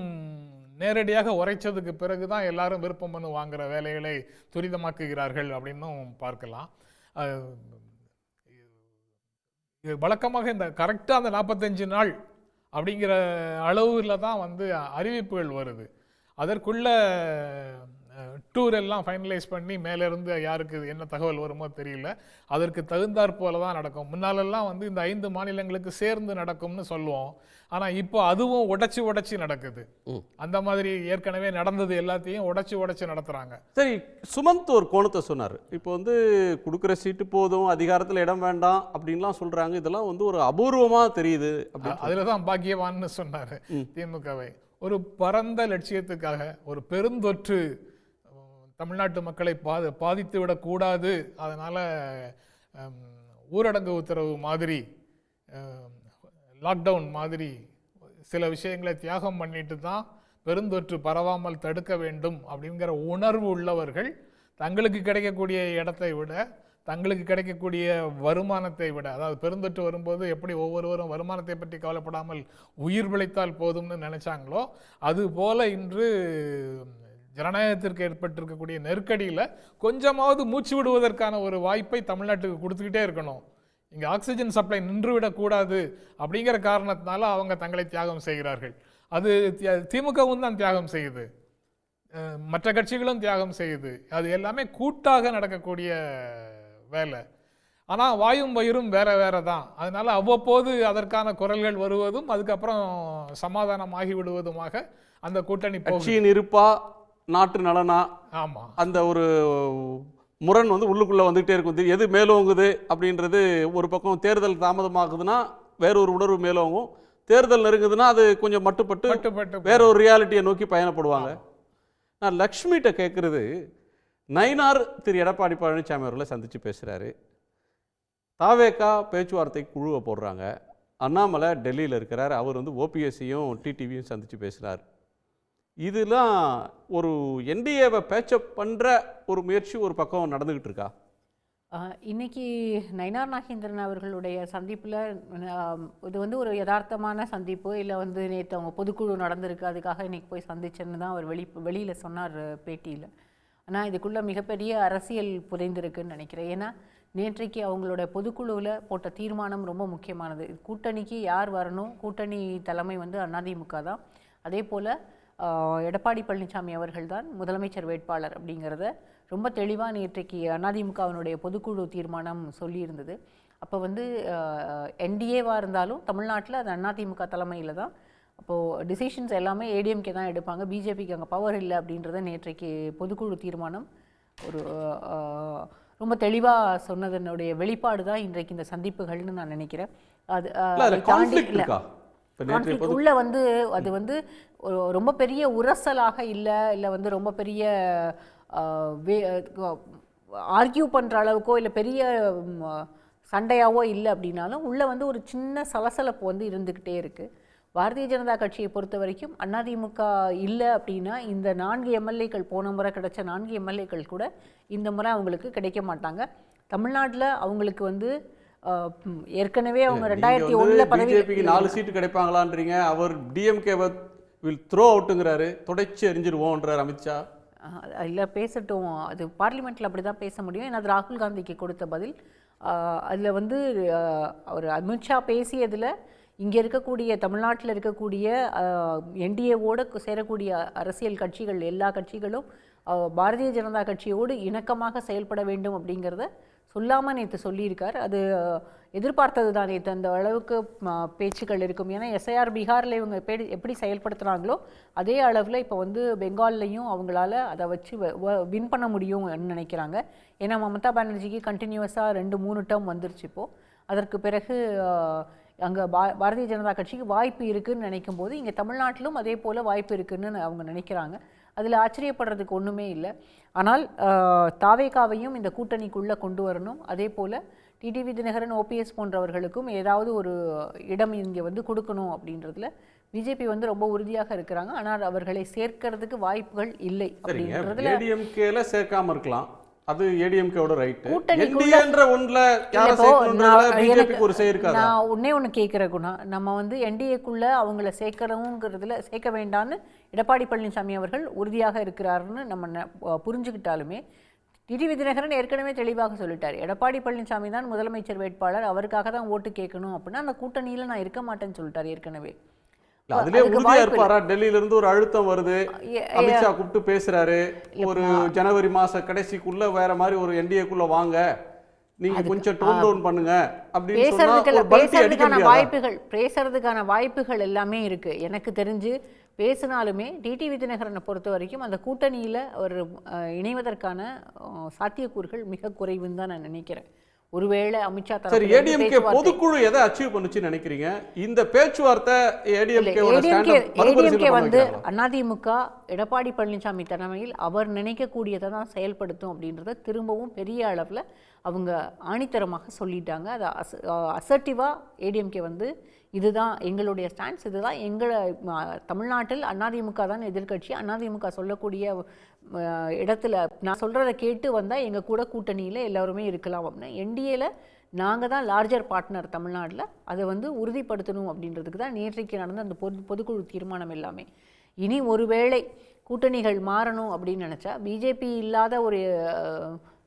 நேரடியாக உரைச்சதுக்கு பிறகு தான் எல்லாரும் விருப்பம் மனு வாங்குகிற வேலைகளை துரிதமாக்குகிறார்கள் அப்படின்னும் பார்க்கலாம். வழக்கமாக இந்த கரெக்டாக அந்த 45 நாள் அப்படிங்கிற அளவில் தான் அறிவிப்புகள் வருது. அதற்குள்ள டூர் எல்லாம் ஃபைனலைஸ் பண்ணி மேலேருந்து யாருக்கு என்ன தகவல் வருமோ தெரியல, அதற்கு தகுந்தாற் போல தான் நடக்கும். முன்னாலெல்லாம் இந்த 5 மாநிலங்களுக்கு சேர்ந்து நடக்கும்னு சொல்லுவோம். ஆனால் இப்போ அதுவும் உடைச்சி நடக்குது. அந்த மாதிரி ஏற்கனவே நடந்தது எல்லாத்தையும் உடைச்சி நடத்துகிறாங்க. சரி, சுமந்த் ஒரு கோணத்தை சொன்னார். இப்போ கொடுக்குற சீட்டு போதும், அதிகாரத்தில் இடம் வேண்டாம் அப்படின்லாம் சொல்கிறாங்க. இதெல்லாம் ஒரு அபூர்வமாக தெரியுது. அதில் தான் பாக்கியவான்னு சொன்னார் திமுகவை. ஒரு பரந்த லட்சியத்துக்காக ஒரு பெருந்தொற்று தமிழ்நாட்டு மக்களை பாதித்து விடக்கூடாது, அதனால் ஊரடங்கு உத்தரவு மாதிரி, லாக்டவுன் மாதிரி சில விஷயங்களை தியாகம் பண்ணிட்டு தான் பெருந்தொற்று பரவாமல் தடுக்க வேண்டும் அப்படிங்கிற உணர்வு உள்ளவர்கள் தங்களுக்கு கிடைக்கக்கூடிய இடத்தை விட, தங்களுக்கு கிடைக்கக்கூடிய வருமானத்தை விட, அதாவது பெருந்தொற்று வரும்போது எப்படி ஒவ்வொருவரும் வருமானத்தை பற்றி கவலைப்படாமல் உயிர் பிழைத்தால் போதும்னு நினைச்சாங்களோ, அது போல இன்று ஜனநாயகத்திற்கு ஏற்பட்டிருக்கக்கூடிய நெருக்கடியில் கொஞ்சமாவது மூச்சு விடுவதற்கான ஒரு வாய்ப்பை தமிழ்நாட்டுக்கு கொடுத்துக்கிட்டே இருக்கணும். இங்கே ஆக்சிஜன் சப்ளை நின்றுவிடக்கூடாது அப்படிங்கிற காரணத்தினால அவங்க தங்களை தியாகம் செய்கிறார்கள். அது திமுகவும் தான் தியாகம் செய்யுது, மற்ற கட்சிகளும் தியாகம் செய்யுது. அது எல்லாமே கூட்டாக நடக்கக்கூடிய வேலை. ஆனால் வாயும் வயிறும் வேற வேற தான். அதனால அவ்வப்போது அதற்கான குரல்கள் வருவதும் அதுக்கப்புறம் சமாதானமாகி விடுவதுமாக அந்த கூட்டணி போகுது. கட்சியின் இருப்பா நாட்டு நலனா ஆமா, அந்த ஒரு முரண் வந்து உள்ளுக்குள்ளே வந்துகிட்டே இருக்கும். எது மேலோங்குது அப்படின்றது ஒரு பக்கம் தேர்தல் தாமதமாகுதுன்னா வேற ஒரு உணர்வு மேலோங்கும், தேர்தல் நெருங்குதுன்னா அது கொஞ்சம் மட்டுப்பட்டு வேற ஒரு ரியாலிட்டியை நோக்கி பயணப்படுவாங்க. நான் லக்ஷ்மிகிட்ட கேட்குறது, நயினார் திரு எடப்பாடி பழனிசாமி அவர்களை சந்தித்து பேசுகிறாரு, தாவேகா பேச்சுவார்த்தை குழுவை போடுறாங்க, அண்ணாமலை டெல்லியில் இருக்கிறார், அவர் வந்து ஓபிஎஸ்சியும் டிடிவியும் சந்தித்து பேசுகிறார். இதெல்லாம் ஒரு என்டிஏவை பேச்சப் பண்ணுற ஒரு முயற்சி ஒரு பக்கம் நடந்துக்கிட்டு இருக்கா? இன்னைக்கு நயினார் நாகேந்திரன் அவர்களுடைய சந்திப்பில் இது வந்து ஒரு யதார்த்தமான சந்திப்பு இல்லை, வந்து நேற்று அவங்க பொதுக்குழு நடந்திருக்கு அதுக்காக இன்னைக்கு போய் சந்திச்சேன்னு தான் அவர் வெளியில் சொன்னார் பேட்டியில். ஆனால் இதுக்குள்ளே மிகப்பெரிய அரசியல் புதைந்திருக்குன்னு நினைக்கிறேன். ஏன்னா நேற்றைக்கு அவங்களோட பொதுக்குழுவில் போட்ட தீர்மானம் ரொம்ப முக்கியமானது. கூட்டணிக்கு யார் வரணும், கூட்டணி தலைமை வந்து அதிமுக தான், அதே போல் எடப்பாடி பழனிசாமி அவர்கள் தான் முதலமைச்சர் வேட்பாளர் அப்படிங்கிறத ரொம்ப தெளிவாக நேற்றைக்கு அதிமுகவினுடைய பொதுக்குழு தீர்மானம் சொல்லியிருந்தது. அப்போ வந்து என்டிஏவாக இருந்தாலும் தமிழ்நாட்டில் அது அதிமுக தலைமையில் தான் அப்போது டிசிஷன்ஸ் எல்லாமே ஏடிஎம்கே தான் எடுப்பாங்க, பிஜேபிக்கு அங்கே பவர் இல்லை அப்படின்றத நேற்றைக்கு பொதுக்குழு தீர்மானம் ஒரு ரொம்ப தெளிவாக சொன்னதனுடைய வெளிப்பாடு தான் இன்றைக்கு இந்த சந்திப்புகள்னு நான் நினைக்கிறேன். அது தாண்டி உள்ள வந்து அது வந்து ரொம்ப பெரிய உரசலாக இல்லை வந்து ரொம்ப பெரிய ஆர்கியூ பண்ணுற அளவுக்கோ இல்லை பெரிய சண்டையாவோ இல்லை அப்படின்னாலும் உள்ளே வந்து ஒரு சின்ன சலசலப்பு வந்து இருந்துக்கிட்டே இருக்குது. பாரதிய ஜனதா கட்சியை பொறுத்த வரைக்கும் அதிமுக இல்லை அப்படின்னா இந்த 4 எம்எல்ஏக்கள் போன முறை கிடைச்ச 4 எம்எல்ஏக்கள் கூட இந்த முறை அவங்களுக்கு கிடைக்க மாட்டாங்க. தமிழ்நாட்டில் அவங்களுக்கு வந்து ஏற்கனவே அவங்க 2001 பிஜேபிக்கு 4 சீட்டு கிடைப்பாங்களான்றீங்க, அவர் டிஎம்கே வில் த்ரோ அவுட்டுங்கிறாரு, தொடச்சி எரிஞ்சிருவோன்றார் அமித்ஷா. இல்லை பேசட்டும், அது பார்லிமெண்ட்டில் அப்படி தான் பேச முடியும். ஏன்னா அது ராகுல் காந்திக்கு கொடுத்த பதில். அதில் வந்து அவர் அமித்ஷா பேசியதில் இங்கே இருக்கக்கூடிய தமிழ்நாட்டில் இருக்கக்கூடிய என்டிஏவோடு சேரக்கூடிய அரசியல் கட்சிகள் எல்லா கட்சிகளும் பாரதிய ஜனதா கட்சியோடு இணக்கமாக செயல்பட வேண்டும் அப்படிங்கிறத சொல்லாமல் நேற்று சொல்லியிருக்கார். அது எதிர்பார்த்தது தான். நேற்று அந்த அளவுக்கு பேச்சுக்கள் இருக்கும். ஏன்னா எஸ்ஐஆர் பீகாரில் இவங்க எப்படி செயல்படுத்துகிறாங்களோ அதே அளவில் இப்போ வந்து பெங்கால்லையும் அவங்களால அதை வச்சு வின் பண்ண முடியும்னு நினைக்கிறாங்க. ஏன்னா மமதா பானர்ஜிக்கு கண்டினியூஸாக 2-3 டேர்ம் வந்துருச்சு இப்போது. அதற்கு பிறகு அங்கே பாரதிய ஜனதா கட்சிக்கு வாய்ப்பு இருக்குதுன்னு நினைக்கும் போது இங்கே தமிழ்நாட்டிலும் அதே போல் வாய்ப்பு இருக்குதுன்னு அவங்க நினைக்கிறாங்க. அதில் ஆச்சரியப்படுறதுக்கு ஒன்றுமே இல்லை. ஆனால் தாவேகாவையும் இந்த கூட்டணிக்குள்ளே கொண்டு வரணும். அதே போல் டிடிவி தினகரன், ஓபிஎஸ் போன்றவர்களுக்கும் ஏதாவது ஒரு இடம் இங்கே வந்து கொடுக்கணும் அப்படின்றதுல பிஜேபி வந்து ரொம்ப உறுதியாக இருக்கிறாங்க. ஆனால் அவர்களை சேர்க்கிறதுக்கு வாய்ப்புகள் இல்லை அப்படின்றதுல ஏடிஎம்கேல சேர்க்காம இருக்கலாம், அது ஏடிஎம்கேவோட ரைட். நான் ஒன்று கேட்குற குணா, நம்ம வந்து என்டிஏக்குள்ள அவங்கள சேர்க்கிறோங்கிறதுல சேர்க்க வேண்டான்னு எடப்பாடி பழனிசாமி அவர்கள் உறுதியாக இருக்கிறாருன்னு நம்ம புரிஞ்சுக்கிட்டாலுமே டிடிவி தினகரன் ஏற்கனவே தெளிவாக சொல்லிட்டார், எடப்பாடி பழனிசாமி தான் முதலமைச்சர் வேட்பாளர், அவருக்காக தான் ஓட்டு கேட்கணும் அப்படின்னா அந்த கூட்டணியில் நான் இருக்க மாட்டேன்னு சொல்லிட்டார் ஏற்கனவே. அதுலயே உறுதியா இருப்பாரா? டெல்லியில இருந்து ஒரு அழுத்தம் வருது, அமித்ஷா கூப்பிட்டு பேசுறாரு, ஒரு ஜனவரி மாச கடைசிக்குள்ள வேற மாதிரி ஒரு என்டிஏக்குள்ள வாங்க, நீங்க கொஞ்சம் டோன் டவுன் பண்ணுங்க அப்படின்னு பேசுறதுக்கான வாய்ப்புகள் எல்லாமே இருக்கு. எனக்கு தெரிஞ்சு பேசினாலுமே டிடிவி தினகரனை பொறுத்த வரைக்கும் அந்த கூட்டணியில ஒரு இணைவதற்கான சாத்தியக்கூறுகள் மிக குறைவுன்னு தான் நான் நினைக்கிறேன். ஒருவேளை அமித்ஷா சரி, ஏடிஎம்கே பொதுக்குழு எதை அச்சீவ் பண்ணுச்சு நினைக்கிறீங்க? இந்த பேச்சுவார்த்தை ஏடிஎம்கே வந்து அதிமுக எடப்பாடி பழனிசாமி தலைமையில் அவர் நினைக்கக்கூடியதை தான் செயல்படுத்தும் அப்படின்றத திரும்பவும் பெரிய அளவில் அவங்க ஆணித்தரமாக சொல்லிட்டாங்க. அதை அசர்ட்டிவாக ஏடிஎம்கே வந்து இதுதான் எங்களுடைய ஸ்டாண்ட்ஸ், இதுதான் எங்களை தமிழ்நாட்டில் அதிமுக தான் எதிர்கட்சி, அதிமுக சொல்லக்கூடிய இடத்துல நான் சொல்கிறத கேட்டு வந்தால் எங்கள் கூட கூட்டணியில் எல்லோருமே இருக்கலாம் அப்படின்னு. என்டிஏல நாங்கள் தான் லார்ஜர் பார்ட்னர் தமிழ்நாட்டில், அதை வந்து உறுதிப்படுத்தணும் அப்படின்றதுக்கு தான் நேற்றைக்கு நடந்த அந்த பொதுக்குழு தீர்மானம் எல்லாமே. இனி ஒருவேளை கூட்டணிகள் மாறணும் அப்படின்னு நினச்சா பிஜேபி இல்லாத ஒரு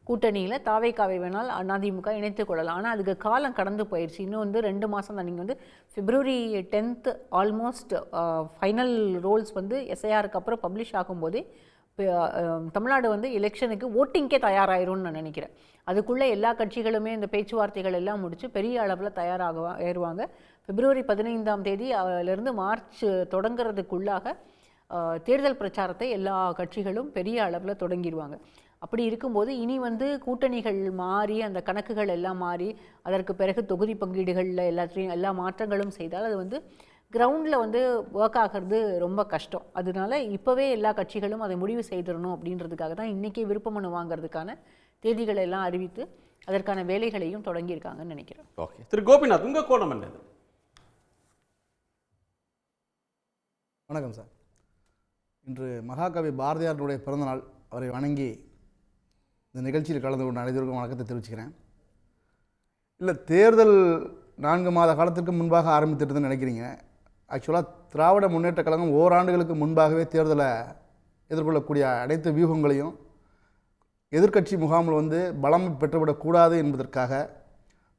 கூட்டணியில் தாவேகாவை வேணால் அதிமுக இணைத்துக் கொள்ளலாம். ஆனால் அதுக்கு காலம் கடந்து போயிடுச்சு. இன்னும் வந்து 2 மாதம் தான். நீங்கள் வந்து February 10th almost final Rolle's வந்து எஸ்ஐஆருக்கு அப்புறம் பப்ளிஷ் ஆகும்போதே தமிழ்நாடு வந்து எலெக்ஷனுக்கு ஓட்டிங்கே தயாராயிரும்னு நான் நினைக்கிறேன். அதுக்குள்ளே எல்லா கட்சிகளுமே இந்த பேச்சுவார்த்தைகள் எல்லாம் முடித்து பெரிய அளவில் ஆயிடுவாங்க. பிப்ரவரி 15ஆம் தேதி அதிலிருந்து மார்ச் தொடங்கிறதுக்குள்ளாக தேர்தல் பிரச்சாரத்தை எல்லா கட்சிகளும் பெரிய அளவில் தொடங்கிடுவாங்க. அப்படி இருக்கும்போது இனி வந்து கூட்டணிகள் மாறி அந்த கணக்குகள் எல்லாம் மாறி அதற்கு பிறகு தொகுதி பங்கீடுகளில் எல்லா மாற்றங்களும் செய்தால் அது வந்து கிரவுண்டில் வந்து ஒர்க் ஆகிறது ரொம்ப கஷ்டம். அதனால இப்போவே எல்லா கட்சிகளும் அதை முடிவு செய்திடணும் அப்படின்றதுக்காக தான் இன்றைக்கி விருப்ப மனு வாங்கிறதுக்கான தேதிகளை எல்லாம் அறிவித்து அதற்கான வேலைகளையும் தொடங்கியிருக்காங்கன்னு நினைக்கிறேன். ஓகே, திரு கோபிநாத், உங்கள் கோணம் என்னது? வணக்கம் சார். இன்று மகாகவி பாரதியாருடைய பிறந்தநாள். அவரை வணங்கி இந்த நிகழ்ச்சியில் கலந்து கொண்ட அனைவருக்கும் வணக்கத்தை தெரிவிச்சுக்கிறேன். இல்லை, தேர்தல் 4 மாத காலத்திற்கு முன்பாக ஆரம்பித்திருந்தேன்னு நினைக்கிறீங்க. ஆக்சுவலாக திராவிட முன்னேற்ற கழகம் ஓராண்டுகளுக்கு முன்பாகவே தேர்தலை எதிர்கொள்ளக்கூடிய அனைத்து வியூகங்களையும் எதிர்க்கட்சி முகாமில் வந்து பலம் பெற்றுவிடக்கூடாது என்பதற்காக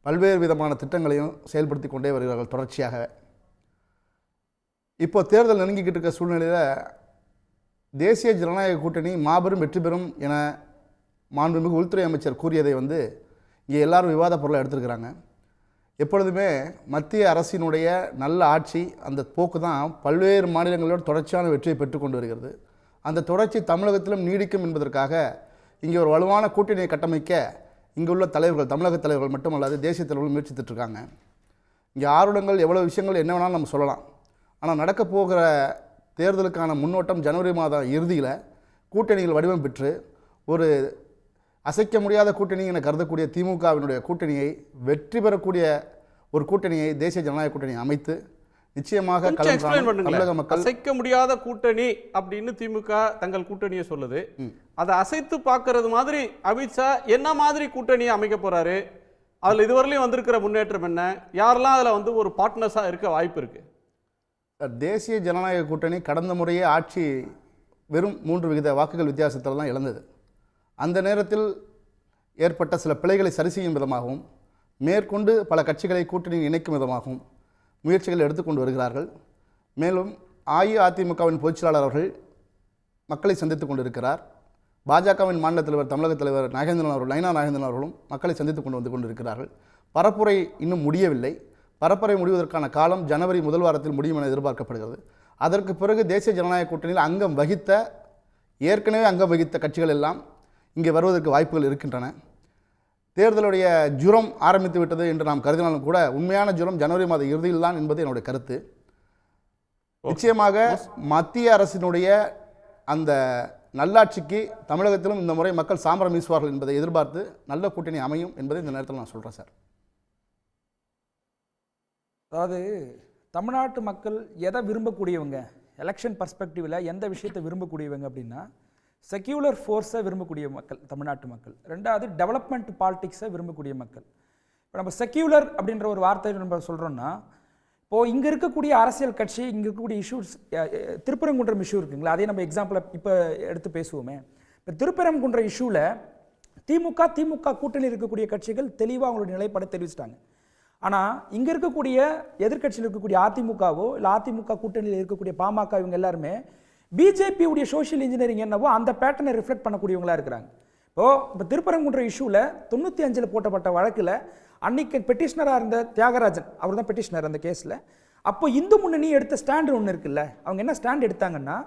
பல்வேறு விதமான திட்டங்களையும் செயல்படுத்தி கொண்டே வருகிறார்கள் தொடர்ச்சியாக. இப்போ தேர்தல் நெருங்கிக்கிட்டு இருக்க சூழ்நிலையில் தேசிய ஜனநாயக கூட்டணி மாபெரும் வெற்றி பெறும் என மாண்புமிகு உள்துறை அமைச்சர் கூறியதை வந்து இங்கே எல்லாரும் விவாத பொருளை எடுத்துருக்கிறாங்க. எப்பொழுதுமே மத்திய அரசினுடைய நல்ல ஆட்சி, அந்த போக்கு தான் பல்வேறு மாநிலங்களோடு தொடர்ச்சியான வெற்றியை பெற்றுக்கொண்டு வருகிறது. அந்த தொடர்ச்சி தமிழகத்திலும் நீடிக்கும் என்பதற்காக இங்கே ஒரு வலுவான கூட்டணியை கட்டமைக்க இங்கே உள்ள தலைவர்கள், தமிழக தலைவர்கள் மட்டுமல்லாது தேசிய தலைவர்கள் முயற்சித்துட்ருக்காங்க. இங்கே ஆர்வலங்கள் எவ்வளோ விஷயங்கள் என்ன வேணாலும் நம்ம சொல்லலாம். ஆனால் நடக்க போகிற தேர்தலுக்கான முன்னோட்டம் ஜனவரி மாதம் இறுதியில் கூட்டணிகள் வடிவம் பெற்று ஒரு அசைக்க முடியாத கூட்டணி என கருதக்கூடிய திமுகவினுடைய கூட்டணியை வெற்றி பெறக்கூடிய ஒரு கூட்டணியை தேசிய ஜனநாயக கூட்டணி அமைத்து நிச்சயமாக தமிழக மக்கள் அசைக்க முடியாத கூட்டணி அப்படின்னு திமுக தங்கள் கூட்டணியை சொல்லுது. அதை அசைத்து பார்க்கறது மாதிரி அமித்ஷா என்ன மாதிரி கூட்டணியை அமைக்க போறாரு? அதில் இதுவரையிலும் வந்திருக்கிற முன்னேற்றம் என்ன? யாரெல்லாம் அதில் வந்து ஒரு பார்ட்னர்ஸாக இருக்க வாய்ப்பு இருக்கு? தேசிய ஜனநாயக கூட்டணி கடந்த முறையே ஆட்சி வெறும் 3 விகித வாக்குகள் வித்தியாசத்தில் தான் இழந்தது. அந்த நேரத்தில் ஏற்பட்ட சில பிழைகளை சரி செய்யும் விதமாகவும் மேற்கொண்டு பல கட்சிகளை கூட்டணியில் இணைக்கும் விதமாகவும் முயற்சிகள் எடுத்துக்கொண்டு வருகிறார்கள். மேலும் அஇஅதிமுகவின் பொதுச்செயலாளர் அவர்கள் மக்களை சந்தித்துக் கொண்டிருக்கிறார். பாஜகவின் மாநில தலைவர், தமிழக தலைவர் நாகேந்திரன் அவர்கள், நயனா நாகேந்திரன் அவர்களும் மக்களை சந்தித்துக் கொண்டு கொண்டிருக்கிறார்கள். பரப்புரை இன்னும் முடியவில்லை. பரப்புரை முடிவதற்கான காலம் ஜனவரி முதல் வாரத்தில் முடியும் என எதிர்பார்க்கப்படுகிறது. அதற்கு பிறகு தேசிய ஜனநாயக கூட்டணியில் ஏற்கனவே அங்கம் வகித்த கட்சிகள் எல்லாம் இங்கே வருவதற்கு வாய்ப்புகள் இருக்கின்றன. தேர்தலுடைய ஜுரம் ஆரம்பித்து விட்டது என்று நாம் கருதினாலும் கூட உண்மையான ஜுரம் ஜனவரி மாத இறுதியில் தான் என்பது என்னுடைய கருத்து. நிச்சயமாக மத்திய அரசினுடைய அந்த நல்லாட்சிக்கு தமிழகத்திலும் இந்த முறை மக்கள் சாம்பரம் வீசுவார்கள் என்பதை எதிர்பார்த்து நல்ல கூட்டணி அமையும் என்பதை இந்த நேரத்தில் நான் சொல்கிறேன் சார். அதாவது தமிழ்நாட்டு மக்கள் எதை விரும்பக்கூடியவங்க, எலெக்ஷன் பர்ஸ்பெக்டிவில் எந்த விஷயத்தை விரும்பக்கூடியவங்க அப்படின்னா, செக்யூலர் ஃபோர்ஸை விரும்பக்கூடிய மக்கள் தமிழ்நாட்டு மக்கள். ரெண்டாவது டெவலப்மெண்ட் பாலிட்டிக்ஸை விரும்பக்கூடிய மக்கள். இப்போ நம்ம செக்யூலர் அப்படின்ற ஒரு வார்த்தை நம்ம சொல்கிறோன்னா, இப்போது இங்கே இருக்கக்கூடிய அரசியல் கட்சி, இங்கே இருக்கக்கூடிய இஷ்யூஸ், திருப்பரங்குன்றம் இஷ்யூ இருக்குங்களா, அதே நம்ம எக்ஸாம்பிளை இப்போ எடுத்து பேசுவோமே. இப்போ திருப்பரங்குன்றம் இஷ்யூவில் திமுக கூட்டணியில் இருக்கக்கூடிய கட்சிகள் தெளிவாக அவங்களுடைய நிலைப்பாடை தெரிவிச்சிட்டாங்க. ஆனால் இங்கே இருக்கக்கூடிய எதிர்கட்சியில் இருக்கக்கூடிய அதிமுகவோ இல்லை அதிமுக கூட்டணியில் இருக்கக்கூடிய பாமக இவங்க எல்லாருமே பிஜேபியுடைய சோஷியல் இன்ஜினியரிங் என்னவோ அந்த பேட்டர்னை ரிஃப்ளெக்ட் பண்ணக்கூடியவங்களா இருக்கிறாங்க. இப்போ திருப்பரங்குன்ற இஷ்யூவில் 95 போட்டப்பட்ட வழக்கில் அன்னைக்கு பெட்டிஷனராக இருந்த தியாகராஜன், அவர் தான் பெட்டிஷனர் அந்த கேஸில். அப்போ இந்து முன்னணி எடுத்த ஸ்டாண்டு ஒன்று இருக்குல்ல, அவங்க என்ன ஸ்டாண்ட் எடுத்தாங்கன்னா,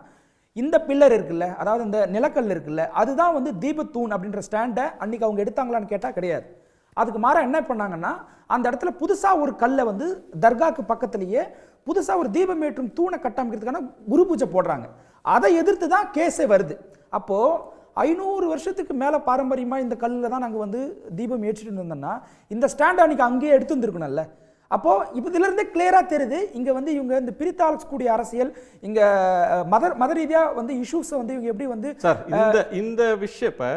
இந்த பில்லர் இருக்குல்ல, அதாவது இந்த நிலக்கல் இருக்குல்ல, அதுதான் வந்து தீபத்தூண் அப்படின்ற ஸ்டாண்டை அன்னைக்கு அவங்க எடுத்தாங்களான்னு கேட்டால் கிடையாது. அதுக்கு மாற என்ன பண்ணாங்கன்னா, அந்த இடத்துல புதுசாக ஒரு கல்லை வந்து தர்காக்கு பக்கத்துலேயே புதுசாக ஒரு தீபம் ஏற்றும் தூணை கட்டமைக்கிறதுக்கான குரு பூஜை போடுறாங்க. அதை எதிர்த்து தான் கேஸே வருது. அப்போது 500 வருஷத்துக்கு மேலே பாரம்பரியமாக இந்த கல்லில் தான் நாங்கள் வந்து தீபம் ஏற்றிட்டு இருந்தோம்னா இந்த ஸ்டாண்ட் அன்றைக்கி அங்கேயே எடுத்து வந்துருக்கணும்ல. அப்போது இப்போ இதிலிருந்தே கிளியராக தெரியுது, இங்கே வந்து இவங்க இந்த பிரித்தாளக்கூடிய அரசியல், இங்கே மத ரீதியாக வந்து இஷ்யூஸை வந்து இவங்க எப்படி வந்து சார் இந்த விஷயம் இப்போ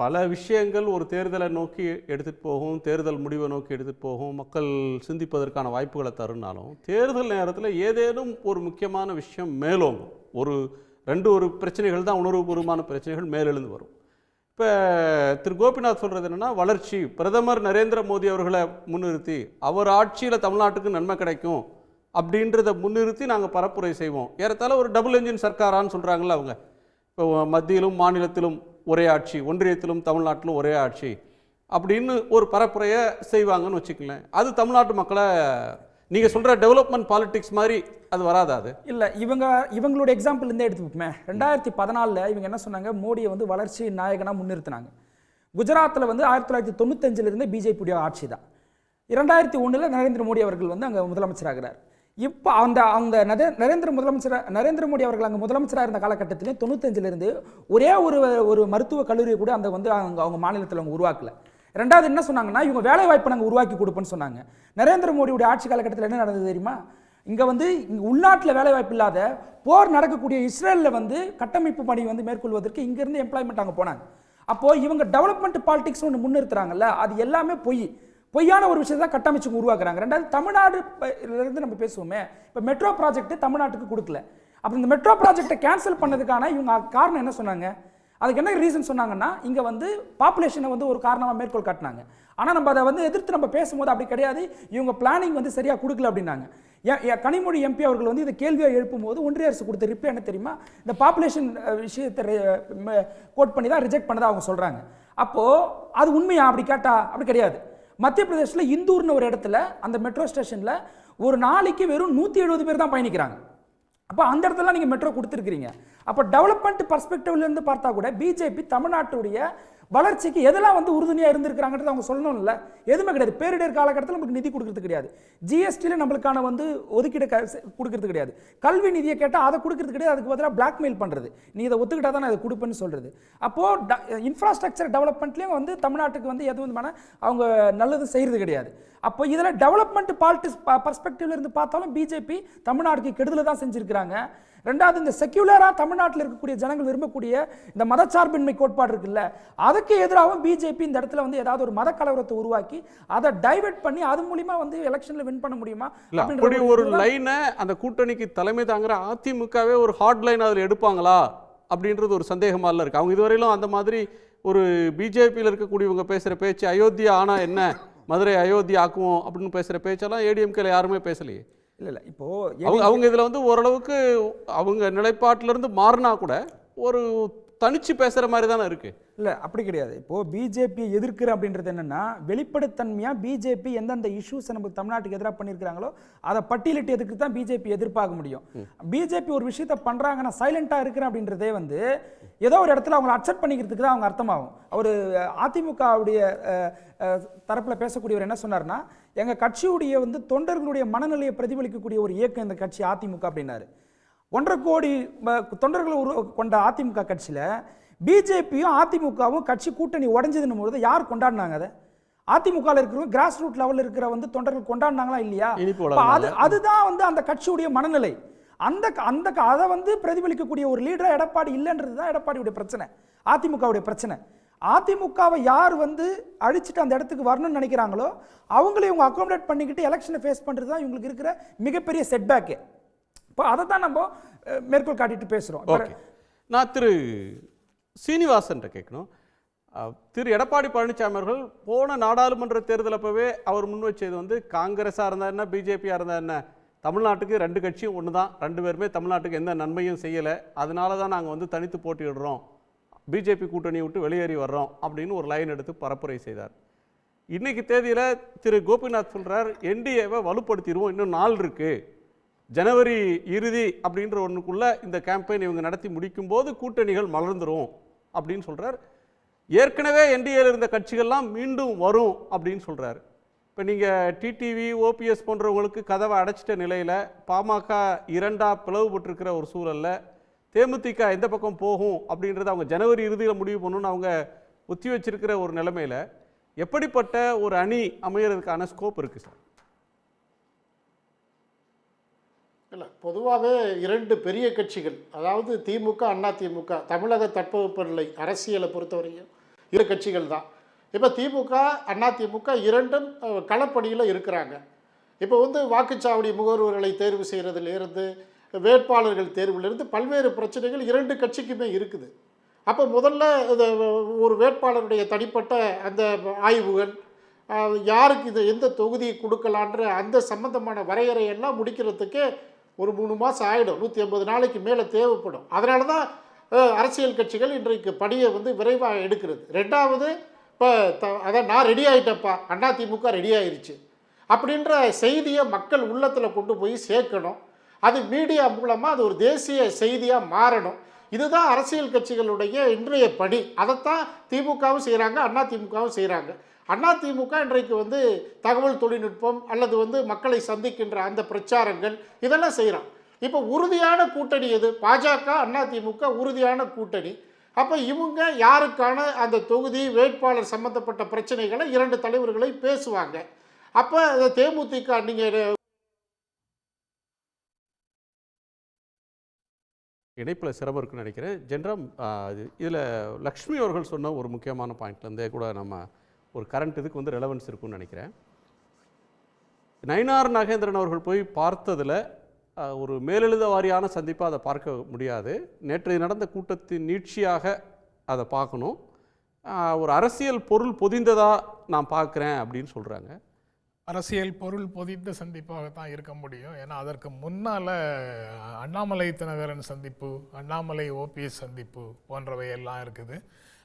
பல விஷயங்கள் ஒரு தேர்தலை நோக்கி எடுத்துகிட்டு போகும், தேர்தல் முடிவை நோக்கி எடுத்துகிட்டு போகும், மக்கள் சிந்திப்பதற்கான வாய்ப்புகளை தருனாலும் தேர்தல் நேரத்தில் ஏதேனும் ஒரு முக்கியமான விஷயம் மேலோங்கும். ஒரு பிரச்சனைகள் தான் உணர்வுபூர்வமான பிரச்சனைகள் மேலெழுந்து வரும். இப்போ திரு கோபிநாத் சொல்கிறது என்னென்னா, வளர்ச்சி, பிரதமர் நரேந்திர மோடி அவர்களை முன்னிறுத்தி அவர் ஆட்சியில் தமிழ்நாட்டுக்கு நன்மை கிடைக்கும் அப்படின்றத முன்னிறுத்தி நாங்கள் பரப்புரை செய்வோம். ஏறத்தாழ ஒரு டபுள் என்ஜின் சர்க்காரான்னு சொல்கிறாங்களா அவங்க. இப்போ மத்தியிலும் மாநிலத்திலும் ஒரே ஆட்சி, ஒன்றியத்திலும் தமிழ்நாட்டிலும் ஒரே ஆட்சி அப்படின்னு ஒரு பரப்புரையை செய்வாங்கன்னு வச்சுக்கலேன். அது தமிழ்நாட்டு மக்களை நீங்கள் சொல்கிற டெவலப்மெண்ட் பாலிடிக்ஸ் மாதிரி அது வராதா? அது இல்லை, இவங்களோட எக்ஸாம்பிள் இருந்தே எடுத்துப்போமே. 2014 இவங்க என்ன சொன்னாங்க, மோடியை வந்து வளர்ச்சி நாயகனாக முன்னிறுத்தினாங்க. குஜராத்தில் வந்து 1995 பிஜேபியுடைய ஆட்சி தான். 2001 நரேந்திர மோடி அவர்கள் வந்து அங்கே முதலமைச்சராகிறார். இப்போ அந்த நரேந்திர மோடி அவர்கள் அங்கே முதலமைச்சராக இருந்த காலகட்டத்திலே 95 ஒரே ஒரு மருத்துவ கல்லூரியை கூட அந்த வந்து அவங்க மாநிலத்தில் அவங்க உருவாக்கல. ரெண்டாவது என்ன சொன்னாங்கன்னா, இவங்க வேலை வாய்ப்பை நாங்கள் உருவாக்கி கொடுப்போன்னு சொன்னாங்க. நரேந்திர மோடியுடைய ஆட்சி காலகட்டத்தில் என்ன நடந்தது தெரியுமா? இங்கே வந்து உள்நாட்டில் வேலை வாய்ப்பு இல்லாத போர் நடக்கக்கூடிய இஸ்ரேலில் வந்து கட்டமைப்பு பணி வந்து மேற்கொள்வதற்கு இங்கேருந்து எம்ப்ளாய்மெண்ட் அங்கே போனாங்க. அப்போது இவங்க டெவலப்மெண்ட் பாலிடிக்ஸ் ஒன்று முன்னிறுத்துறாங்கல்ல, அது எல்லாமே பொய்யான ஒரு விஷயத்தை தான் கட்டமைச்சு உருவாக்குறாங்க. ரெண்டாவது தமிழ்நாடுலேருந்து நம்ம பேசுவோமே, இப்போ மெட்ரோ ப்ராஜெக்ட் தமிழ்நாட்டுக்கு கொடுக்கல. அப்போ இந்த மெட்ரோ ப்ராஜெக்டை கேன்சல் பண்ணதுக்கான இவங்க காரணம் என்ன சொன்னாங்க? அதுக்கு என்ன ரீசன் சொன்னாங்கன்னா, இங்கே வந்து பாப்புலேஷனை வந்து ஒரு காரணமாக மேற்கோள் காட்டினாங்க. ஆனால் நம்ம அதை வந்து எதிர்த்து நம்ம பேசும்போது அப்படி கிடையாது, இவங்க பிளானிங் வந்து சரியாக கொடுக்கல அப்படின்னாங்க. கனிமொழி எம்பி அவர்கள் வந்து இந்த கேள்வியை எழுப்பும்போது ஒன்றிய அரசு கொடுத்த ரிப்ளை என்ன தெரியுமா? இந்த பாப்புலேஷன் விஷயத்தை கோட் பண்ணி தான் ரிஜெக்ட் பண்ணதாக அவங்க சொல்கிறாங்க. அப்போது அது உண்மையா அப்படி கேட்டா அப்படி கிடையாது. மத்திய பிரதேசில் இந்தூர்னு ஒரு இடத்துல அந்த மெட்ரோ ஸ்டேஷனில் ஒரு நாளைக்கு வெறும் 170 பேர் தான் பயணிக்கிறாங்க. அப்போ அந்த இடத்துல நீங்கள் மெட்ரோ கொடுத்துருக்கிறீங்க. அப்போ டெவலப்மெண்ட் பர்ஸ்பெக்டிவ்லேருந்து பார்த்தா கூட பிஜேபி தமிழ்நாட்டுடைய வளர்ச்சிக்கு எதெல்லாம் வந்து உறுதுணையாக இருந்திருக்கிறாங்கன்றது அவங்க சொல்லணும்ல. எதுவுமே கிடையாது. பேரிடர் காலகட்டத்தில் நம்மளுக்கு நிதி கொடுக்கறது கிடையாது. ஜிஎஸ்டியில் நம்மளுக்கான வந்து ஒதுக்கீடு கொடுக்கறது கிடையாது. கல்வி நிதியை கேட்டால் அதை கொடுக்கறது கிடையாது. அதுக்கு பதிலாக பிளாக்மெயில் பண்ணுறது, நீ இதை ஒத்துக்கிட்டா தான் நான் இதை கொடுப்பேன்னு சொல்கிறது. அப்போது இன்ஃப்ராஸ்ட்ரக்சர் டெவலப்மெண்ட்லேயும் வந்து தமிழ்நாட்டுக்கு வந்து எதுவும் அவங்க நல்லது செய்கிறது கிடையாது. அப்போ இதில் டெவலப்மெண்ட் பாலிட்டிக்ஸ் பர்ஸ்பெக்டிவ்ல இருந்து பார்த்தாலும் பிஜேபி தமிழ்நாட்டுக்கு கெடுதலை தான் செஞ்சுருக்கிறாங்க. ரெண்டாவது, இந்த செக்யூலராக தமிழ்நாட்டில் இருக்கக்கூடிய ஜனங்கள் விரும்பக்கூடிய இந்த மதச்சார்பின்மை கோட்பாடு இருக்குல்ல, அதுக்கு எதிராகவும் பிஜேபி இந்த இடத்துல வந்து ஏதாவது ஒரு மத கலவரத்தை உருவாக்கி அதை டைவர்ட் பண்ணி அது மூலியமா வந்து எலெக்ஷன்ல வின் பண்ண முடியுமா? அப்படி ஒரு லைனை அந்த கூட்டணிக்கு தலைமை தாங்குற அதிமுகவே ஒரு ஹார்ட் லைன் அதில் எடுப்பாங்களா அப்படின்றது ஒரு சந்தேகமா இருக்கு. அவங்க இதுவரையிலும் அந்த மாதிரி ஒரு பிஜேபியில் இருக்கக்கூடியவங்க பேசுகிற பேச்சு, அயோத்தியா ஆனால் என்ன, மதுரை அயோத்தி ஆக்குவோம் அப்படின்னு பேசுகிற பேச்செல்லாம் ஏடிஎம்கேல யாருமே பேசலையே. இல்லை இப்போ அவங்க இதில் வந்து ஓரளவுக்கு அவங்க நிலைப்பாட்டிலிருந்து மாறினா கூட ஒரு தனிச்சு பேசுகிற மாதிரி தானே இருக்குது. இல்லை அப்படி கிடையாது. இப்போது பிஜேபியை எதிர்க்கிற அப்படின்றது என்னென்னா, வெளிப்படைத்தன்மையாக பிஜேபி எந்தெந்த இஷ்யூஸை நம்ம தமிழ்நாட்டுக்கு எதிராக பண்ணியிருக்கிறாங்களோ அதை பட்டியலிட்டு எதுக்கு தான் பிஜேபி எதிர்பார்க்க முடியும். பிஜேபி ஒரு விஷயத்த பண்ணுறாங்க, நான் சைலண்ட்டாக இருக்கிறேன் அப்படின்றதே வந்து ஏதோ ஒரு இடத்துல அவங்களை அக்செப்ட் பண்ணிக்கிறதுக்கு தான் அவங்க அர்த்தமாகும். அவர் அதிமுகவுடைய தரப்பில் பேசக்கூடியவர் என்ன சொன்னார்னா, எங்கள் கட்சியுடைய வந்து தொண்டர்களுடைய மனநிலையை பிரதிபலிக்கக்கூடிய ஒரு இயக்கம் இந்த கட்சி அதிமுக அப்படின்னாரு. 1.5 கோடி தொண்டர்கள் கொண்ட அதிமுக கட்சியில் பிஜேபியும் அதிமுகவும் கட்சி கூட்டணி உடஞ்சதுன்னு போது யார் கொண்டாடினாங்க? அதை அதிமுகவில் இருக்கிறவங்க கிராஸ் ரூட் லெவலில் இருக்கிற வந்து தொண்டர்கள் கொண்டாடினாங்களா இல்லையா? அதுதான் வந்து அந்த கட்சியுடைய மனநிலை. அதை வந்து பிரதிபலிக்கக்கூடிய ஒரு லீடரா எடப்பாடி இல்லைன்றது தான் எடப்பாடியுடைய பிரச்சனை, அதிமுகவுடைய பிரச்சனை. அதிமுகவை யார் வந்து அழிச்சிட்டு அந்த இடத்துக்கு வரணும்னு நினைக்கிறாங்களோ அவங்களே இவங்க அகாமடேட் பண்ணிக்கிட்டு எலெக்ஷனை ஃபேஸ் பண்ணுறது தான் இவங்களுக்கு இருக்கிற மிகப்பெரிய செட்பேக்கு. இப்போ அதை தான் நம்ம மேற்கோள் காட்டிட்டு பேசுகிறோம். நான் திரு சீனிவாசன் கேட்கணும். திரு எடப்பாடி பழனிசாமி அவர்கள் போன நாடாளுமன்ற தேர்தல் அப்பவே அவர் முன் வச்சது வந்து காங்கிரஸாக இருந்தால் என்ன, பிஜேபியாக இருந்தால் என்ன, தமிழ்நாட்டுக்கு 2 கட்சியும் ஒன்று தான், 2 பேருமே தமிழ்நாட்டுக்கு எந்த நன்மையும் செய்யலை, அதனால தான் நாங்கள் வந்து தனித்து போட்டியிடுறோம், பிஜேபி கூட்டணியை விட்டு வெளியேறி வர்றோம் அப்படின்னு ஒரு லைன் எடுத்து பரப்புரை செய்தார். இன்னைக்கு தேதியில் திரு கோபிநாத் சொல்கிறார், என்டிஏவை வலுப்படுத்திடுவோம், இன்னும் நாள் இருக்குது, ஜனவரி இறுதி அப்படின்ற ஒன்றுக்குள்ளே இந்த கேம்பெயின் இவங்க நடத்தி முடிக்கும் போது கூட்டணிகள் மலர்ந்துடும் அப்படின்னு சொல்கிறார். ஏற்கனவே என்டிஏல இருந்த கட்சிகள்லாம் மீண்டும் வரும் அப்படின்னு சொல்கிறார். இப்போ நீங்கள் டிடிவி, ஓபிஎஸ் போன்றவங்களுக்கு கதவை அடைச்சிட்ட நிலையில், பாமக 2ஆக பிளவுபட்டிருக்கிற ஒரு சூழலில் தேமுதிக எந்த பக்கம் போகும் அப்படின்றத அவங்க ஜனவரி இறுதியில் முடிவு பண்ணணும்னு அவங்க ஒத்தி வச்சிருக்கிற ஒரு நிலைமையில் எப்படிப்பட்ட ஒரு அணி அமைகிறதுக்கான ஸ்கோப் இருக்குது சார்? இல்லை, பொதுவாகவே 2 பெரிய கட்சிகள், அதாவது திமுக, அதிமுக, தமிழக தட்பவெப்பநிலை அரசியலை பொறுத்தவரையும் 2 கட்சிகள் தான். இப்போ திமுக, அதிமுக 2ம் களப்பணியில் இருக்கிறாங்க. இப்போ வந்து வாக்குச்சாவடி முகவர்களை தேர்வு செய்கிறதுலேருந்து, வேட்பாளர்கள் தேர்விலிருந்து பல்வேறு பிரச்சனைகள் 2 கட்சிக்குமே இருக்குது. அப்போ முதல்ல ஒரு வேட்பாளருடைய தனிப்பட்ட அந்த ஆய்வுகள், யாருக்கு இது எந்த தொகுதியை கொடுக்கலான்ற அந்த சம்பந்தமான வரையறையெல்லாம் முடிக்கிறதுக்கே ஒரு 3 மாதம் ஆகிடும், 180 நாளைக்கு மேலே தேவைப்படும். அதனால தான் அரசியல் கட்சிகள் இன்றைக்கு பணியை வந்து விரைவாக எடுக்கிறது. ரெண்டாவது, இப்போ அதான் நான் ரெடி ஆகிட்டப்பா, அதிமுக ரெடி ஆயிடுச்சு அப்படின்ற செய்தியை மக்கள் உள்ளத்தில் கொண்டு போய் சேர்க்கணும். அது மீடியா மூலமாக அது ஒரு தேசிய செய்தியாக மாறணும். இதுதான் அரசியல் கட்சிகளுடைய இன்றைய பணி. அதைத்தான் திமுகவும் செய்கிறாங்க, அதிமுகவும் செய்கிறாங்க. அதிமுக இன்றைக்கு வந்து தகவல் தொழில்நுட்பம் அல்லது வந்து மக்களை சந்திக்கின்ற அந்த பிரச்சாரங்கள் இதெல்லாம் செய்கிறோம். இப்போ உறுதியான கூட்டணி எது? பாஜக அதிமுக உறுதியான கூட்டணி. அப்போ இவங்க யாருக்கான அந்த தொகுதி வேட்பாளர் சம்பந்தப்பட்ட பிரச்சனைகளை 2 தலைவர்களை பேசுவாங்க. அப்போ தேமுதிக நீங்கள் இணைப்பில் சிரமம் இருக்குன்னு நினைக்கிறேன். ஜென்ரம் இதில் லக்ஷ்மி அவர்கள் சொன்ன ஒரு முக்கியமான பாயிண்ட்லேருந்தே கூட நம்ம ஒரு கரண்ட் இதுக்கு வந்து ரெலவன்ஸ் இருக்குன்னு நினைக்கிறேன். நயினார் நாகேந்திரன் அவர்கள் போய் பார்த்ததில் ஒரு மேலெழுத வாரியான சந்திப்பாக அதை பார்க்க முடியாது. நேற்று நடந்த கூட்டத்தின் நீட்சியாக அதை பார்க்கணும். ஒரு அரசியல் பொருள் பொதிந்ததாக நான் பார்க்குறேன் அப்படின்னு சொல்கிறாங்க. அரசியல் பொருள் பொதிந்த சந்திப்பாகத்தான் இருக்க முடியும். ஏன்னா அதற்கு முன்னால் அண்ணாமலை தினகரன் சந்திப்பு, அண்ணாமலை ஓபிஎஸ் சந்திப்பு போன்றவை எல்லாம் இருக்குது.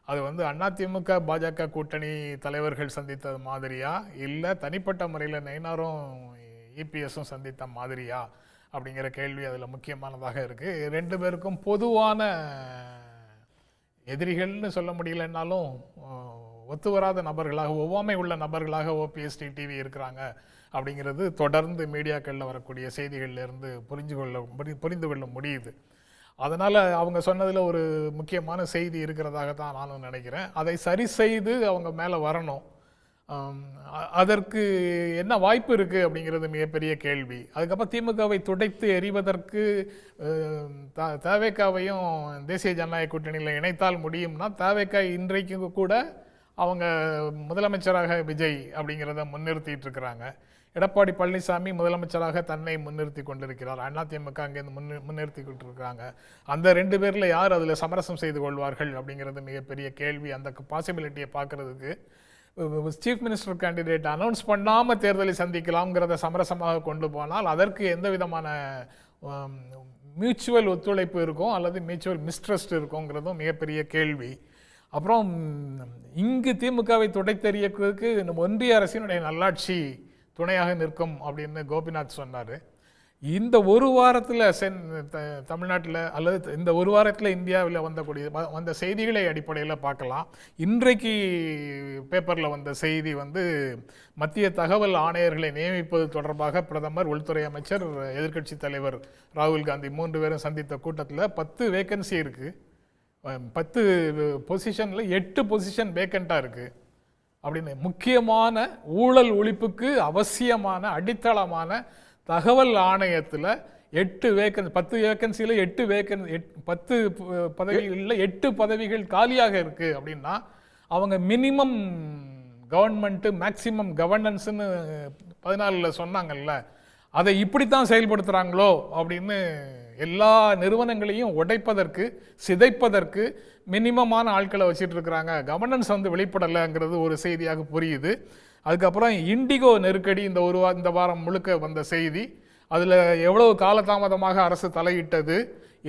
அது வந்து அதிமுக பாஜக கூட்டணி தலைவர்கள் சந்தித்தது மாதிரியா, இல்லை தனிப்பட்ட முறையில் நயினாரும் இபிஎஸும் சந்தித்த மாதிரியா அப்படிங்கிற கேள்வி அதில் முக்கியமானதாக இருக்குது. 2 பேருக்கும் பொதுவான எதிரிகள்னு சொல்ல முடியலன்னாலும் ஒத்து வராத நபர்களாக, ஒவ்வாமை உள்ள நபர்களாக ஓபிஎஸ் டிடிவி இருக்கிறாங்க அப்படிங்கிறது தொடர்ந்து மீடியாக்களில் வரக்கூடிய செய்திகள்லேருந்து புரிந்து கொள்ள முடியுது. அதனால் அவங்க சொன்னதில் ஒரு முக்கியமான செய்தி இருக்கிறதாக தான் நானும் நினைக்கிறேன். அதை சரி செய்து அவங்க மேலே வரணும். அதற்கு என்ன வாய்ப்பு இருக்குது அப்படிங்கிறது மிகப்பெரிய கேள்வி. அதுக்கப்புறம் திமுகவை துடைத்து எறிவதற்கு தவேகாவையும் தேசிய ஜனநாயக கூட்டணியில் இணைத்தால் முடியும்னா, தவேகா இன்றைக்கு கூட அவங்க முதலமைச்சராக விஜய் அப்படிங்கிறத முன்னிறுத்திட்டு இருக்கிறாங்க. எடப்பாடி பழனிசாமி முதலமைச்சராக தன்னை முன்னிறுத்தி கொண்டிருக்கிறார். அதிமுக அங்கேருந்து முன்னிறுத்தி கொண்டிருக்கிறாங்க. அந்த 2 பேரில் யார் அதில் சமரசம் செய்து கொள்வார்கள் அப்படிங்கிறது மிகப்பெரிய கேள்வி. அந்த பாசிபிலிட்டியை பார்க்குறதுக்கு சீஃப் மினிஸ்டர் கேண்டிடேட் அனௌன்ஸ் பண்ணாமல் தேர்தலை சந்திக்கலாம்ங்கிறத சமரசமாக கொண்டு போனால் அதற்கு எந்த விதமான மியூச்சுவல் ஒத்துழைப்பு இருக்கும் அல்லது மியூச்சுவல் மிஸ்ட்ரஸ்ட் இருக்குங்கிறதும் மிகப்பெரிய கேள்வி. அப்புறம் இங்கு திமுகவை துடைத்தெறியறதுக்கு ஒன்றிய அரசினுடைய நல்லாட்சி துணையாக நிற்கும் அப்படின்னு கோபிநாத் சொன்னார். இந்த ஒரு வாரத்தில் தமிழ்நாட்டில் அல்லது இந்த ஒரு வாரத்தில் இந்தியாவில் வந்த செய்திகளை அடிப்படையில் பார்க்கலாம். இன்றைக்கு பேப்பரில் வந்த செய்தி வந்து மத்திய தகவல் ஆணையர்களை நியமிப்பது தொடர்பாக பிரதமர், உள்துறை அமைச்சர், எதிர்க்கட்சி தலைவர் ராகுல் காந்தி 3 பேரும் சந்தித்த கூட்டத்தில் 10 வேக்கன்சி இருக்குது. 10 பொசிஷனில் 8 பொசிஷன் வேக்கண்ட்டாக இருக்குது அப்படின்னு முக்கியமான ஊழல் ஒழிப்புக்கு அவசியமான அடித்தளமான தகவல் ஆணையத்தில் 10 வேக்கன்சியில் 10 பதவிகளில் 8 பதவிகள் காலியாக இருக்குது அப்படின்னா அவங்க மினிமம் கவர்மெண்ட்டு மேக்சிமம் கவர்னன்ஸ்னு 14 சொன்னாங்கல்ல, அதை இப்படித்தான் செயல்படுத்துகிறாங்களோ அப்படின்னு எல்லா நிறுவனங்களையும் உடைப்பதற்கு, சிதைப்பதற்கு மினிமமான ஆட்களை வச்சுட்டு இருக்கிறாங்க. கவர்னன்ஸ் வந்து வெளிப்படலைங்கிறது ஒரு செய்தியாக புரியுது. அதுக்கப்புறம் இண்டிகோ நெருக்கடி இந்த வாரம் முழுக்க வந்த செய்தி. அதில் எவ்வளவு காலதாமதமாக அரசு தலையிட்டது,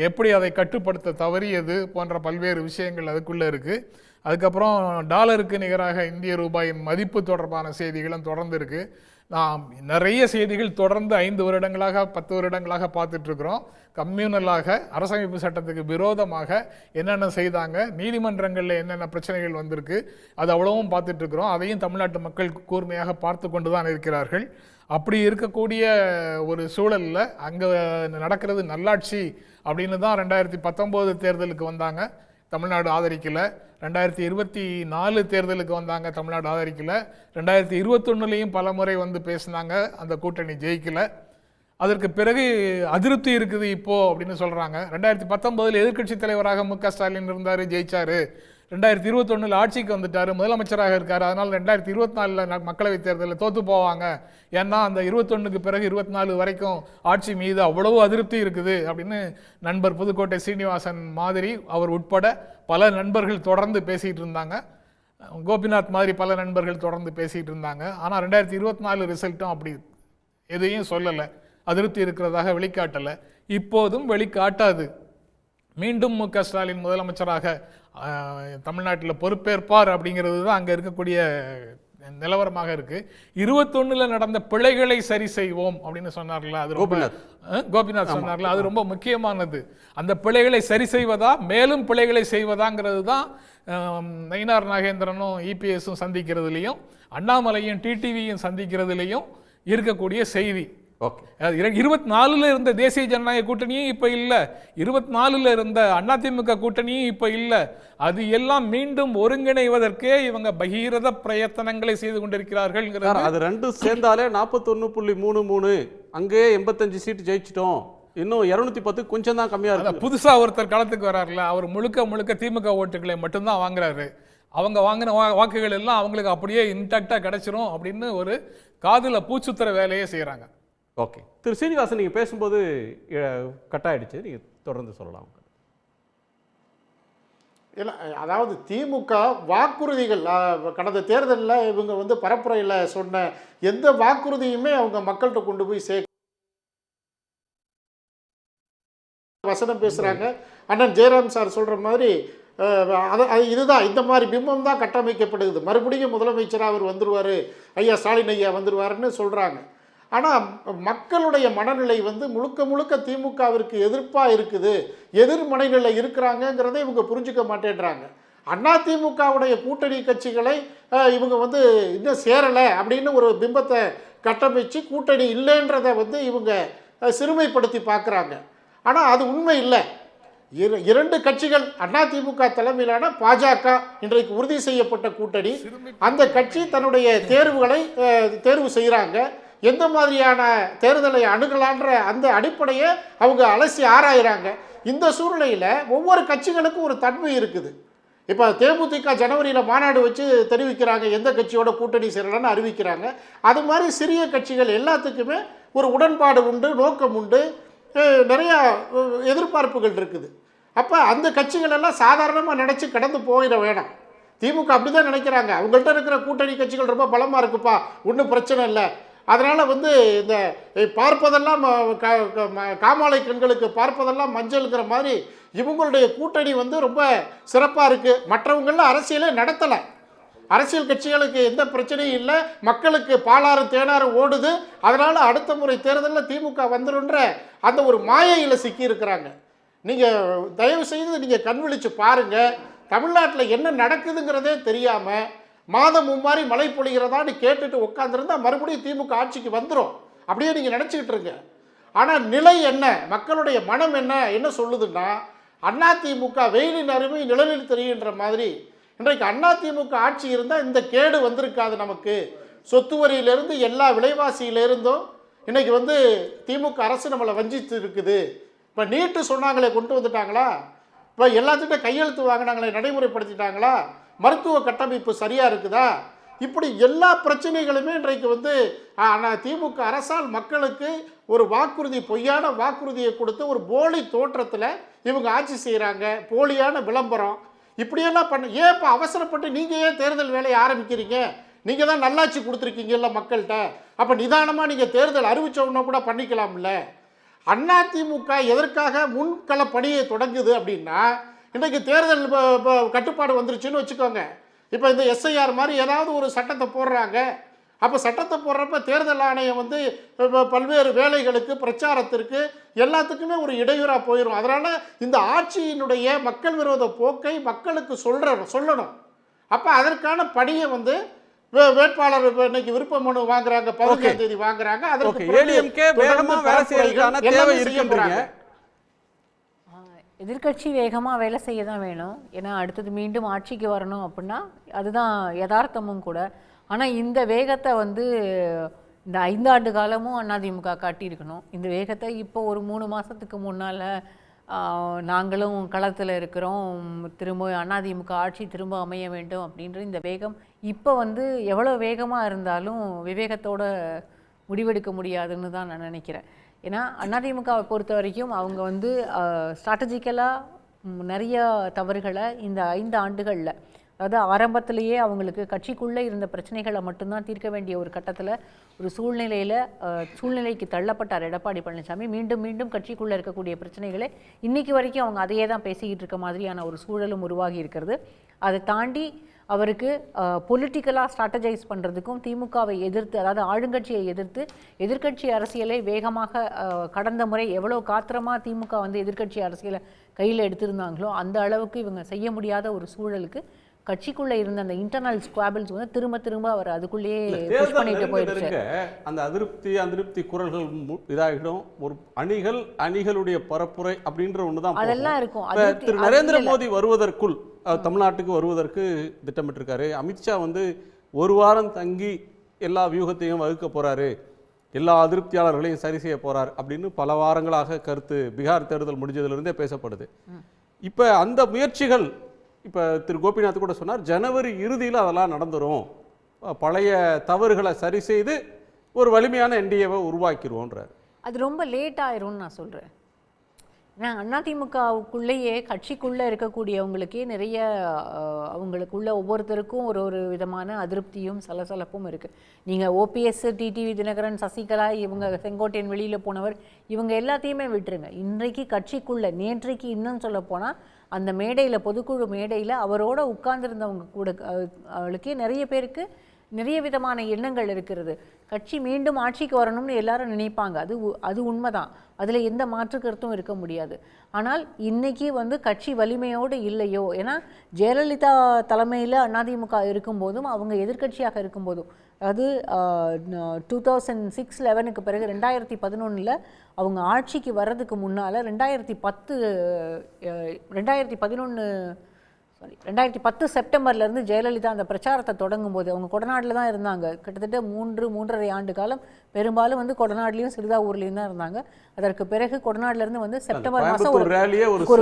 எப்படி அதை கட்டுப்படுத்த தவறியது போன்ற பல்வேறு விஷயங்கள் அதுக்குள்ளே இருக்குது. அதுக்கப்புறம் டாலருக்கு நிகராக இந்திய ரூபாயின் மதிப்பு தொடர்பான செய்திகளும் தொடர்ந்து இருக்குது. நாம் நிறைய செய்திகள் தொடர்ந்து 5 வருடங்களாக 10 வருடங்களாக பார்த்துட்ருக்குறோம். கம்யூனலாக அரசமைப்பு சட்டத்துக்கு விரோதமாக என்னென்ன செய்தாங்க, நீதிமன்றங்களில் என்னென்ன பிரச்சனைகள் வந்திருக்கு, அது அவ்வளவும் பார்த்துட்ருக்குறோம். அதையும் தமிழ்நாட்டு மக்கள் கூர்மையாக பார்த்து கொண்டு தான் இருக்கிறார்கள். அப்படி இருக்கக்கூடிய ஒரு சூழலில் அங்கே நடக்கிறது நல்லாட்சி அப்படின்னு தான் 2019 தேர்தலுக்கு வந்தாங்க, தமிழ்நாடு ஆதரிக்கல. 2024 தேர்தலுக்கு வந்தாங்க, தமிழ்நாடு ஆதரிக்கல. 2021 பல முறை வந்து பேசினாங்க, அந்த கூட்டணி ஜெயிக்கல. அதற்கு பிறகு அதிருப்தி இருக்குது இப்போ அப்படின்னு சொல்றாங்க. 2019 எதிர்க்கட்சி தலைவராக மு.க. ஸ்டாலின் இருந்தாரு, ஜெயிச்சாரு. 2021 ஆட்சிக்கு வந்துட்டாரு, முதலமைச்சராக இருக்காரு. அதனால 2024 மக்களவை தேர்தலில் தோத்து போவாங்க. ஏன்னா அந்த 21க்கு பிறகு 24 வரைக்கும் ஆட்சி மீது அவ்வளவு அதிருப்தி இருக்குது அப்படின்னு நண்பர் புதுக்கோட்டை சீனிவாசன் மாதிரி அவர் உட்பட பல நண்பர்கள் தொடர்ந்து பேசிட்டு இருந்தாங்க. கோபிநாத் மாதிரி பல நண்பர்கள் தொடர்ந்து பேசிட்டு இருந்தாங்க. ஆனால் 2024 ரிசல்ட்டும் அப்படி எதையும் சொல்லலை, அதிருப்தி இருக்கிறதாக வெளிக்காட்டலை, இப்போதும் வெளிக்காட்டாது. மீண்டும் மு க ஸ்டாலின் முதலமைச்சராக தமிழ்நாட்டில் பொறுப்பேற்பார் அப்படிங்கிறது தான் அங்கே இருக்கக்கூடிய நிலவரமாக இருக்கு. 21ல நடந்த பிழைகளை சரி செய்வோம் அப்படின்னு சொன்னார்ல, அது கோபிநாத் சொன்னார்ல, அது ரொம்ப முக்கியமானது. அந்த பிழைகளை சரி செய்வதா மேலும் பிழைகளை செய்வதாங்கிறது தான் நயினார் நாகேந்திரனும் இபிஎஸும் சந்திக்கிறதுலையும் அண்ணாமலையும் டிடிவியும் சந்திக்கிறதுலையும் இருக்கக்கூடிய செய்தி. 24ல இருந்த தேசிய ஜனநாயக கூட்டணியும் இப்ப இல்ல, 24ல இருந்த அதிமுக கூட்டணியும் இப்ப இல்ல. அது எல்லாம் மீண்டும் ஒருங்கிணைவதற்கே இவங்க பகீரத பிரயத்தனங்களை செய்து கொண்டிருக்கிறார்கள். அது ரெண்டும் சேர்ந்தாலே 41.33, அங்கே 85 சீட்டு ஜெயிச்சிட்டோம், இன்னும் 210 கொஞ்சம் தான் கம்மியா இருக்கு. புதுசா ஒருத்தர் களத்துக்கு வர்றாருல, அவர் முழுக்க திமுக ஓட்டுகளை மட்டும்தான் வாங்குறாரு. அவங்க வாங்கின வாக்குகள் எல்லாம் அவங்களுக்கு அப்படியே இன்டாக்டா கிடைச்சிரும் அப்படின்னு ஒரு காதுல பூச்சுத்துற வேலையே செய்யறாங்க. ஓகே, திரு சீனிவாசன், நீங்க பேசும்போது கட் ஆயிடுச்சு, நீங்க தொடர்ந்து சொல்லலாம். இல்லை, அதாவது திமுக வாக்குறுதிகள் கடந்த தேர்தலில் இவங்க வந்து பரப்புரையில் சொன்ன எந்த வாக்குறுதியுமே அவங்க மக்கள்கிட்ட கொண்டு போய் வசனம் பேசுகிறாங்க. அண்ணன் ஜெயராம் சார் சொல்கிற மாதிரி இதுதான், இந்த மாதிரி பிம்பம் தான் கட்டமைக்கப்படுது. மறுபடியும் முதலமைச்சராக அவர் வந்துடுவார், ஐயா ஸ்டாலின் ஐயா வந்துடுவாருன்னு சொல்கிறாங்க. ஆனால் மக்களுடைய மனநிலை வந்து முழுக்க திமுகவிற்கு எதிர்ப்பாக இருக்குது, எதிர்மனைநிலை இருக்கிறாங்கங்கிறத இவங்க புரிஞ்சுக்க மாட்டேன்றாங்க. அதிமுகவுடைய கூட்டணி கட்சிகளை இவங்க வந்து இன்னும் சேரலை அப்படின்னு ஒரு பிம்பத்தை கட்டமைச்சு கூட்டணி இல்லைன்றதை வந்து இவங்க சிறுமைப்படுத்தி பார்க்குறாங்க. ஆனால் அது உண்மை இல்லை. இரண்டு கட்சிகள் அதிமுக தலைமையிலான பாஜக இன்றைக்கு உறுதி செய்யப்பட்ட கூட்டணி, அந்த கட்சி தன்னுடைய தேர்வுகளை தேர்வு செய்கிறாங்க. எந்த மாதிரியான தேர்தலை அணுகலான்ற அந்த அடிப்படையை அவங்க அலசி ஆராயிறாங்க. இந்த சூழ்நிலையில் ஒவ்வொரு கட்சிகளுக்கும் ஒரு தன்மை இருக்குது. இப்போ தேமுதிக ஜனவரியில் மாநாடு வச்சு தெரிவிக்கிறாங்க எந்த கட்சியோட கூட்டணி சேரலன்னு அறிவிக்கிறாங்க. அது மாதிரி சிறிய கட்சிகள் எல்லாத்துக்குமே ஒரு உடன்பாடு உண்டு, நோக்கம் உண்டு, நிறையா எதிர்பார்ப்புகள் இருக்குது. அப்போ அந்த கட்சிகள் எல்லாம் சாதாரணமாக நினச்சி கடந்து போயிட வேணாம். திமுக அப்படி தான் நினைக்கிறாங்க, அவங்கள்ட்ட இருக்கிற கூட்டணி கட்சிகள் ரொம்ப பலமாக இருக்குப்பா, ஒன்றும் பிரச்சனை இல்லை, அதனால் வந்து இந்த பார்ப்பதெல்லாம் காமாலை கண்களுக்கு பார்ப்பதெல்லாம் மஞ்சள்ங்கிற மாதிரி இவங்களுடைய கூட்டணி வந்து ரொம்ப சிறப்பாக இருக்குது. மற்றவங்களாம் அரசியலே நடத்தலை, அரசியல் கட்சிகளுக்கு எந்த பிரச்சனையும் இல்லை, மக்களுக்கு பாலாறு தேனாறு ஓடுது, அதனால் அடுத்த முறை தேர்தலில் திமுக வந்துடுன்ற அந்த ஒரு மாயையில் சிக்கி இருக்கிறாங்க. நீங்கள் தயவு செய்து நீங்கள் கண் விழிச்சு பாருங்கள், தமிழ்நாட்டில் என்ன நடக்குதுங்கிறதே தெரியாமல் மாதம் மும்மாரி மழை பொழிகிறதான்னு கேட்டுட்டு உட்காந்துருந்தா மறுபடியும் திமுக ஆட்சிக்கு வந்துடும் அப்படியே நீங்கள் நினச்சிக்கிட்டு இருங்க. ஆனால் நிலை என்ன, மக்களுடைய மனம் என்ன சொல்லுதுன்னா, அதிமுக வெயிலின் அருமை நிழலில் தெரியுன்ற மாதிரி இன்றைக்கு அதிமுக ஆட்சி இருந்தால் இந்த கேடு வந்திருக்காது நமக்கு. சொத்து வரியிலிருந்து எல்லா விலைவாசியிலிருந்தும் இன்னைக்கு வந்து திமுக அரசு நம்மளை வஞ்சித்து இருக்குது. இப்போ நீட்டு சொன்னாங்களே கொண்டு வந்துட்டாங்களா, இப்போ எல்லாத்துக்கிட்ட கையெழுத்து வாங்கினாங்களே நடைமுறைப்படுத்திட்டாங்களா, மருத்துவ கட்டமைப்பு சரியாக இருக்குதா, இப்படி எல்லா பிரச்சனைகளுமே இன்றைக்கு வந்து திமுக அரசால் மக்களுக்கு ஒரு வாக்குறுதி, பொய்யான வாக்குறுதியை கொடுத்து ஒரு போலி தோற்றத்தில் இவங்க ஆட்சி செய்கிறாங்க. போலியான விளம்பரம் இப்படியெல்லாம் ஏன் இப்போ அவசரப்பட்டு நீங்கள் ஏன் தேர்தல் வேலையை ஆரம்பிக்கிறீங்க? நீங்கள் தான் நல்லாட்சி கொடுத்துருக்கீங்கல்ல மக்கள்கிட்ட, அப்போ நிதானமாக நீங்கள் தேர்தல் அறிவிச்சோன்னா கூட பண்ணிக்கலாம்ல. அதிமுக எதற்காக முன்கள பணியை தொடங்குது அப்படின்னா, இன்றைக்கு தேர்தல் கட்டுப்பாடு வந்துருச்சுன்னு வச்சுக்கோங்க. இப்போ இந்த எஸ்ஐஆர் மாதிரி ஏதாவது ஒரு சட்டத்தை போடுறாங்க, அப்போ சட்டத்தை போடுறப்ப தேர்தல் ஆணையம் வந்து பல்வேறு வேலைகளுக்கு, பிரச்சாரத்திற்கு, எல்லாத்துக்குமே ஒரு இடையூறாக போயிடும். அதனால் இந்த ஆட்சியினுடைய மக்கள் விரோத போக்கை மக்களுக்கு சொல்லணும். அப்போ அதற்கான பணியை வந்து வேட்பாளர் இன்னைக்கு விருப்ப மனு வாங்குறாங்க, 15ஆம் தேதி வாங்குறாங்க. எதிர்கட்சி வேகமாக வேலை செய்ய தான் வேணும். ஏன்னா அடுத்தது மீண்டும் ஆட்சிக்கு வரணும் அப்படின்னா அதுதான் யதார்த்தமும் கூட. ஆனால் இந்த வேகத்தை வந்து இந்த 5 ஆண்டு காலமும் அதிமுக காட்டியிருக்கணும். இந்த வேகத்தை இப்போ ஒரு 3 மாதத்துக்கு முன்னால் நாங்களும் களத்தில் இருக்கிறோம், திரும்ப அதிமுக ஆட்சி திரும்ப அமைய வேண்டும் அப்படின்ற இந்த வேகம் இப்போ வந்து எவ்வளோ வேகமாக இருந்தாலும் விவேகத்தோடு முடிவெடுக்க முடியாதுன்னு தான் நான் நினைக்கிறேன். ஏன்னா அதிமுகவை பொறுத்த வரைக்கும் அவங்க வந்து ஸ்ட்ராட்டஜிக்கலாக நிறைய தவறுகளை இந்த 5 ஆண்டுகளில் அதாவது ஆரம்பத்திலேயே அவங்களுக்கு கட்சிக்குள்ளே இருந்த பிரச்சனைகளை மட்டும்தான் தீர்க்க வேண்டிய ஒரு கட்டத்தில் ஒரு சூழ்நிலைக்கு தள்ளப்பட்டார் எடப்பாடி பழனிசாமி. மீண்டும் மீண்டும் கட்சிக்குள்ளே இருக்கக்கூடிய பிரச்சனைகளை இன்னைக்கு வரைக்கும் அவங்க அதையே தான் பேசிக்கிட்டு இருக்க மாதிரியான ஒரு சூழலும் உருவாகி இருக்கிறது. அதை தாண்டி அவருக்கு பொலிட்டிக்கலாக ஸ்ட்ராட்டஜைஸ் பண்ணுறதுக்கும் திமுகவை எதிர்த்து, அதாவது ஆளுங்கட்சியை எதிர்த்து எதிர்க்கட்சி அரசியலை வேகமாக கடந்த முறை எவ்வளோ காத்திரமாக திமுக வந்து எதிர்க்கட்சி அரசியலை கையில் எடுத்திருந்தாங்களோ அந்த அளவுக்கு இவங்க செய்ய முடியாத ஒரு சூழலுக்கு கட்சிக்குள்ளே இருந்த அந்த இன்டர்னல் ஸ்குவாபிள்ஸ் வந்து திரும்ப திரும்ப அவர் அதுக்குள்ளேயே புஷ் பண்ணிட்டு போயிடுச்சு. அந்த அதிருப்தி குரல்கள் இதாகிடும். ஒரு அணிகளுடைய பரப்புரை அப்படின்ற ஒண்ணுதான் அதெல்லாம் இருக்கும். திரு நரேந்திர மோடி வருவதற்குள் தமிழ்நாட்டுக்கு வருவதற்கு திட்டமிட்டிருக்காரு. அமித்ஷா வந்து ஒரு வாரம் தங்கி எல்லா வியூகத்தையும் வகுக்க போறாரு, எல்லா அதிருப்தியாளர்களையும் சரி செய்ய போறார் அப்படின்னு பல வாரங்களாக கருத்து பீகார் தேர்தல் முடிஞ்சதிலிருந்தே பேசப்படுது. இப்ப அந்த முயற்சிகள் இப்போ திரு கோபிநாத் கூட சொன்னார், ஜனவரி இறுதியில் அதெல்லாம் நடந்துடும், பழைய தவறுகளை சரி செய்து ஒரு வலிமையான என்டிஏவை உருவாக்கிடுவோன்றார். அது ரொம்ப லேட் ஆயிரும்னு நான் சொல்கிறேன். ஏன்னா அதிமுகவுக்குள்ளேயே கட்சிக்குள்ளே இருக்கக்கூடியவங்களுக்கே நிறைய அவங்களுக்குள்ள ஒவ்வொருத்தருக்கும் ஒரு விதமான அதிருப்தியும் சலசலப்பும் இருக்குது. நீங்கள் ஓபிஎஸ், டிடிவி தினகரன், சசிகலா, இவங்க செங்கோட்டையன் வெளியில் போனவர், இவங்க எல்லாத்தையுமே விட்டுருங்க. இன்றைக்கு கட்சிக்குள்ளே நேற்றைக்கு இன்னும் சொல்ல போனால் அந்த மேடையில், பொதுக்குழு மேடையில் அவரோட உட்கார்ந்துருந்தவங்க கூட அவளுக்கே நிறைய பேருக்கு நிறைய விதமான எண்ணங்கள் இருக்கிறது. கட்சி மீண்டும் ஆட்சிக்கு வரணும்னு எல்லாரும் நினைப்பாங்க, அது உண்மைதான், அதில் எந்த மாற்று கருத்தும் இருக்க முடியாது. ஆனால் இன்னைக்கு வந்து கட்சி வலிமையோடு இல்லையோ, ஏன்னா ஜெயலலிதா தலைமையில் அதிமுக இருக்கும்போதும் அவங்க எதிர்க்கட்சியாக இருக்கும்போதும், அதாவது 2006-11 பிறகு 2011 அவங்க ஆட்சிக்கு வர்றதுக்கு முன்னால் 2010 செப்டம்பர்லேருந்து ஜெயலலிதா அந்த பிரச்சாரத்தை தொடங்கும் போது அவங்க கொடநாட்டில் தான் இருந்தாங்க. கிட்டத்தட்ட 3.5 ஆண்டு காலம் பெரும்பாலும் வந்து கொடநாடுலையும் சிறுதாவூர்லேயும் தான் இருந்தாங்க. அதற்கு பிறகு கொடநாட்டிலேருந்து வந்து செப்டம்பர் மாதம் ஒரு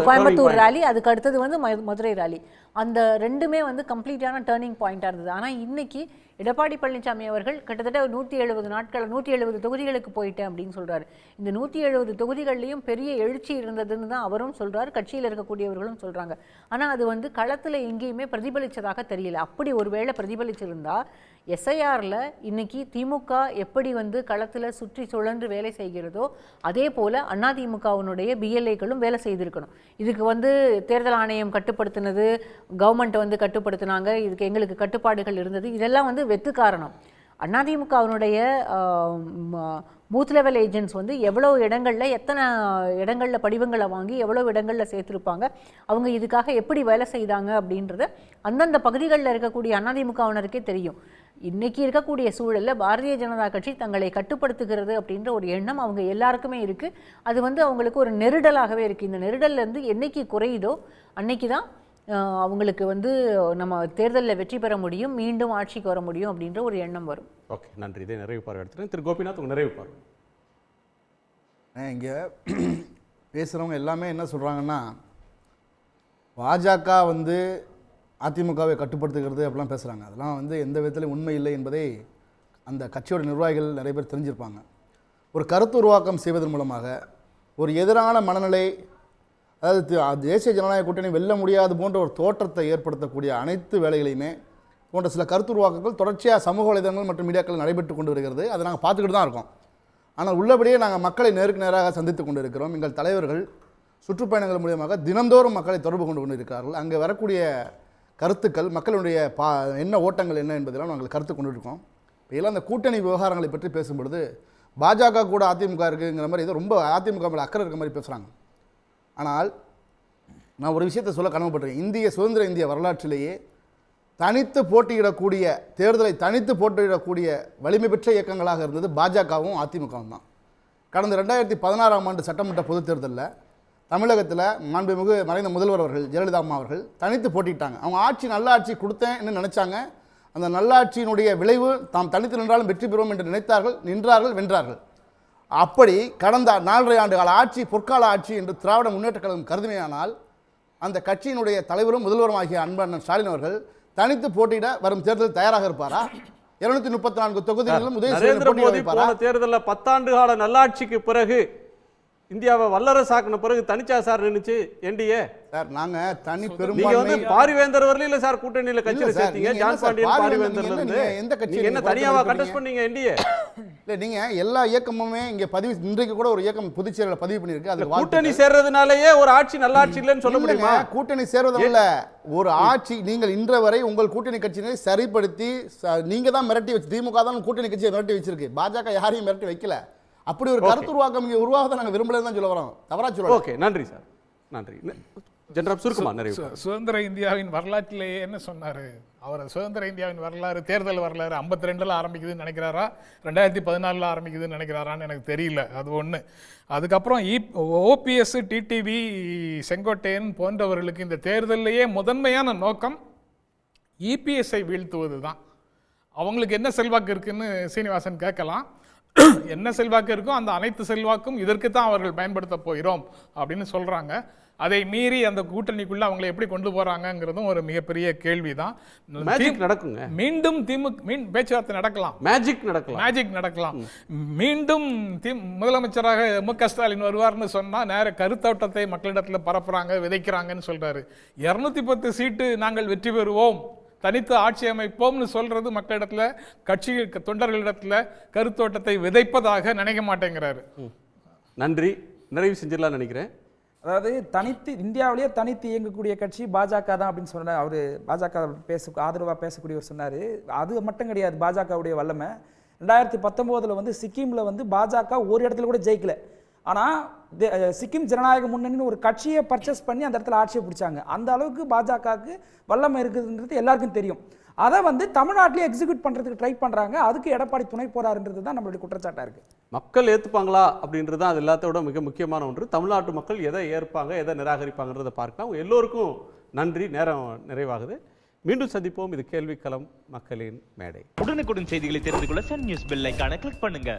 கோயம்புத்தூர் ரேலி, அதுக்கு அடுத்தது வந்து மதுரை ரேலி. அந்த ரெண்டுமே வந்து கம்ப்ளீட்டான டேர்னிங் பாயிண்டாக இருந்தது. ஆனால் இன்னைக்கு எடப்பாடி பழனிசாமி அவர்கள் கிட்டத்தட்ட 170 தொகுதிகளுக்கு போயிட்டேன் அப்படின்னு சொல்கிறாரு. இந்த 170 தொகுதிகள்லையும் பெரிய எழுச்சி இருந்ததுன்னு தான் அவரும் சொல்கிறார், கட்சியில் இருக்கக்கூடியவர்களும் சொல்கிறாங்க. ஆனால் அது வந்து களத்தில் எங்கேயுமே பிரதிபலித்ததாக தெரியல. அப்படி ஒருவேளை பிரதிபலிச்சிருந்தா எஸ்ஐஆரில் இன்னைக்கு திமுக எப்படி வந்து களத்தில் சுற்றி சுழன்று வேலை செய்கிறதோ அதே போல் அதிமுகவினுடைய பிஎல்ஏக்களும் வேலை செய்திருக்கணும். இதுக்கு வந்து தேர்தல் ஆணையம் கட்டுப்படுத்தினது, கவர்மெண்ட் வந்து கட்டுப்படுத்தினாங்க, இதுக்கு எங்களுக்கு கட்டுப்பாடுகள் இருந்தது, இதெல்லாம் வந்து வெத்து காரணம். அதிமுகவினுடைய பூத் லெவல் ஏஜென்ட்ஸ் வந்து எவ்வளோ இடங்களில் எத்தனை இடங்களில் படிவங்களை வாங்கி எவ்வளோ இடங்களில் சேர்த்துருப்பாங்க, அவங்க இதுக்காக எப்படி வேலை செய்தாங்க அப்படின்றத அந்தந்த பகுதிகளில் இருக்கக்கூடிய அதிமுகவினருக்கே தெரியும். இன்றைக்கி இருக்கக்கூடிய சூழலில் பாரதிய ஜனதா கட்சி தங்களை கட்டுப்படுத்துகிறது அப்படின்ற ஒரு எண்ணம் அவங்க எல்லாருக்குமே இருக்குது. அது வந்து அவங்களுக்கு ஒரு நெருடலாகவே இருக்குது. இந்த நெருடல்லேருந்து என்னைக்கு குறையுதோ அன்னைக்கு தான் அவங்களுக்கு வந்து நம்ம தேர்தலில் வெற்றி பெற முடியும், மீண்டும் ஆட்சிக்கு வர முடியும் அப்படின்ற ஒரு எண்ணம் வரும். ஓகே, நன்றி. இதே நிறைவு பார்வை எடுத்துகிறேன். திரு கோபிநாத், உங்கள் நிறைவு பார்வை. இங்கே பேசுகிறவங்க எல்லாமே என்ன சொல்கிறாங்கன்னா, பாஜக வந்து அதிமுகவை கட்டுப்படுத்துகிறது அப்படிலாம் பேசுகிறாங்க. அதெல்லாம் வந்து எந்த விதத்திலும் உண்மை இல்லை என்பதை அந்த கட்சியோட நிர்வாகிகள் நிறைய பேர் தெரிஞ்சிருப்பாங்க. ஒரு கருத்து உருவாக்கம் செய்வதன் மூலமாக ஒரு எதிரான மனநிலை, அதாவது தேசிய ஜனநாயக கூட்டணி வெல்ல முடியாது போன்ற ஒரு தோற்றத்தை ஏற்படுத்தக்கூடிய அனைத்து வேலைகளையுமே போன்ற சில கருத்து உருவாக்கங்கள் தொடர்ச்சியாக சமூக வலைதளங்கள் மற்றும் மீடியாக்கள் நடைபெற்று கொண்டு வருகிறது. அதை நாங்கள் பார்த்துக்கிட்டு தான் இருக்கோம். ஆனால் உள்ளபடியே நாங்கள் மக்களை நேருக்கு நேராக சந்தித்து கொண்டு இருக்கிறோம். எங்கள் தலைவர்கள் சுற்றுப்பயணங்கள் மூலியமாக தினந்தோறும் மக்களை தொடர்பு கொண்டு இருக்கிறார்கள். அங்கே வரக்கூடிய கருத்துக்கள், மக்களுடைய என்ன ஓட்டங்கள் என்ன என்பதெல்லாம் நாங்கள் கருத்து கொண்டு இருக்கோம். இதெல்லாம் அந்த கூட்டணி விவகாரங்களை பற்றி பேசும்பொழுது பாஜக கூட அதிமுக இருக்குங்கிற மாதிரி ஏதோ ரொம்ப அதிமுக மேலே அக்கறை இருக்க மாதிரி பேசுகிறாங்க. ஆனால் நான் ஒரு விஷயத்தை சொல்ல கடமைப்பட்டிருக்கேன். இந்திய சுதந்திர இந்திய வரலாற்றிலேயே தனித்து போட்டியிடக்கூடிய, தேர்தலை தனித்து போட்டியிடக்கூடிய வலிமை பெற்ற இயக்கங்களாக இருந்தது பாஜகவும் அதிமுகவும் தான். கடந்த 2016ஆம் ஆண்டு சட்டமன்ற பொதுத் தேர்தலில் தமிழகத்தில் மாண்புமிகு மறைந்த முதல்வர் அவர்கள் ஜெயலலிதா அம்மா அவர்கள் தனித்து போட்டிட்டாங்க. அவங்க ஆட்சி நல்ல ஆட்சி கொடுத்தேன்னு நினச்சாங்க. அந்த நல்லாட்சியினுடைய விளைவு தாம் தனித்து நின்றாலும் வெற்றி பெறுவோம் என்று நினைத்தார்கள், நின்றார்கள், வென்றார்கள். அப்படி கடந்த 4.5 ஆண்டு கால ஆட்சி பொற்கால ஆட்சி என்று திராவிட முன்னேற்ற கழகம் கருதுமையானால் அந்த கட்சியினுடைய தலைவரும் முதல்வரும் ஆகிய அன்பண்ணன் ஸ்டாலின் அவர்கள் தனித்து போட்டியிட வரும் தேர்தலில் தயாராக இருப்பாரா? 234 தொகுதிகளிலும் நரேந்திர மோடி போன தேர்தலில் 10 ஆண்டு கால நல்லாட்சிக்கு பிறகு இந்தியாவை வல்லரசாக்குன பிறகு தனிச்சா சார் நின்னுச்சு என்டிஏ? சார் நாங்க தனி நீங்க பெரும்பான்மை வந்து பாரிவேந்தர் வரல இல்ல சார் கூட்டணியில கட்சியில இல்ல சார், சேர்த்தீங்க. நீங்க ஜான் என்ன சார் பாண்டியன் பாரிவேந்தர் பாரிவேந்தர்ல நீங்க இருந்து எந்த கட்சியை நீங்க என்ன நீங்க தனியாவா குழப்பம் கண்டஸ்ட் பண்ணீங்க என்டிஏ? இல்ல நீங்க எல்லா இயக்கமுமே இங்க பதிவு, இன்றைக்கு கூட ஒரு இயக்கம் புதுச்சேரியில பதிவு பண்ணிருக்கு. அது கூட்டணி சேர்றதுனாலயே ஒரு ஆட்சி நல்லாட்சி இல்லைன்னு சொல்ல முடியுமா? கூட்டணி சேர்வதில்ல, ஒரு ஆட்சி நீங்கள் இன்ற வரை உங்கள் கூட்டணி கட்சியினை சரிப்படுத்தி நீங்க தான் மிரட்டி வச்சு, திமுக தான் கூட்டணி கட்சியை மிரட்டி வச்சிருக்கு, பாஜக யாரையும் மிரட்டி வைக்கல. அப்படி ஒரு கருத்து உருவாக்கம் இங்க உருவாக நாங்க விரும்பலன்னு தான் சொல்ல வரோம், தவறா சொல்ல. ஓகே, நன்றி சார், நன்றி. ஜெனரல் சுருக்கமா நிறைவு. சுதந்திர இந்தியாவின் வரலாற்றிலேயே என்ன சொன்னாரு அவர்? சுதந்திர இந்தியாவின் வரலாறு, தேர்தல் வரலாறு 52ல் ஆரம்பிக்குதுன்னு நினைக்கிறாரா, 2014 ஆரம்பிக்குதுன்னு நினைக்கிறாரான்னு எனக்கு தெரியல. அது ஒன்று. அதுக்கப்புறம் ஓபிஎஸ், டிடிவி, செங்கோட்டையன் போன்றவர்களுக்கு இந்த தேர்தலையே முதன்மையான நோக்கம் இபிஎஸ்ஐ வீழ்த்துவது தான். அவங்களுக்கு என்ன செல்வாக்கு இருக்குன்னு சீனிவாசன் கேட்கலாம். என்ன செல்வாக்கு இருக்கோ அந்த அனைத்து செல்வாக்கும் இதற்கு தான் அவர்கள் பயன்படுத்த போகிறோம் அப்படின்னு சொல்றாங்க. அதை மீறி அந்த கூட்டணிக்குள்ள அவங்களை எப்படி கொண்டு போறாங்கிறதும் ஒரு மிகப்பெரிய கேள்விதான். மீண்டும் பேச்சுவார்த்தை நடக்கலாம், மேஜிக் நடக்கலாம். மீண்டும் முதலமைச்சராக மு.க. ஸ்டாலின் வருவார்னு சொன்னா நேர கருத்தோட்டத்தை மக்களிடத்துல பரப்புறாங்க, விதைக்கிறாங்கன்னு சொல்றாரு. 210 சீட்டு நாங்கள் வெற்றி பெறுவோம், தனித்து ஆட்சி அமைப்போம்னு சொல்றது மக்களிடத்துல, கட்சி தொண்டர்களிடத்துல கருத்தோட்டத்தை விதைப்பதாக நினைக்க மாட்டேங்கிறாரு. நன்றி, நிறைவு செஞ்சிடலாம் நினைக்கிறேன். அதாவது தனித்து இந்தியாவிலேயே தனித்து இயங்கக்கூடிய கட்சி பாஜக தான் அப்படின்னு சொன்னார் அவர். பாஜக ஆதரவாக பேசக்கூடியவர் சொன்னார். அது மட்டும் கிடையாது பாஜகவுடைய வல்லமை. 2019 வந்து சிக்கிமில் வந்து பாஜக ஒரு இடத்துல கூட ஜெயிக்கல. ஆனால் சிக்கிம் ஜனநாயக முன்னணின்னு ஒரு கட்சியை பர்ச்சேஸ் பண்ணி அந்த இடத்துல ஆட்சியை பிடிச்சாங்க. அந்த அளவுக்கு பாஜகவுக்கு வல்லமை இருக்குதுன்றது எல்லாருக்கும் தெரியும். அதை வந்து தமிழ்நாட்டிலே எக்ஸிக்யூட் பண்ணுறதுக்கு ட்ரை பண்ணுறாங்க. அதுக்கு எடப்பாடி துணை போறாருன்றது தான் நம்மளுடைய குற்றச்சாட்டாக இருக்குது. மக்கள் ஏற்றுப்பாங்களா அப்படின்றது தான் அது எல்லாத்தோட மிக முக்கியமான ஒன்று. தமிழ்நாட்டு மக்கள் எதை ஏற்பாங்க, எதை நிராகரிப்பாங்கன்றதை பார்க்கலாம். எல்லோருக்கும் நன்றி. நேரம் நிறைவாகுது. மீண்டும் சந்திப்போம். இது கேள்விக்களம், மக்களின் மேடை. உடனுக்குடன் செய்திகளை தெரிந்து கொள்ள சன் நியூஸ் பெல் ஐகானை கிளிக் பண்ணுங்க.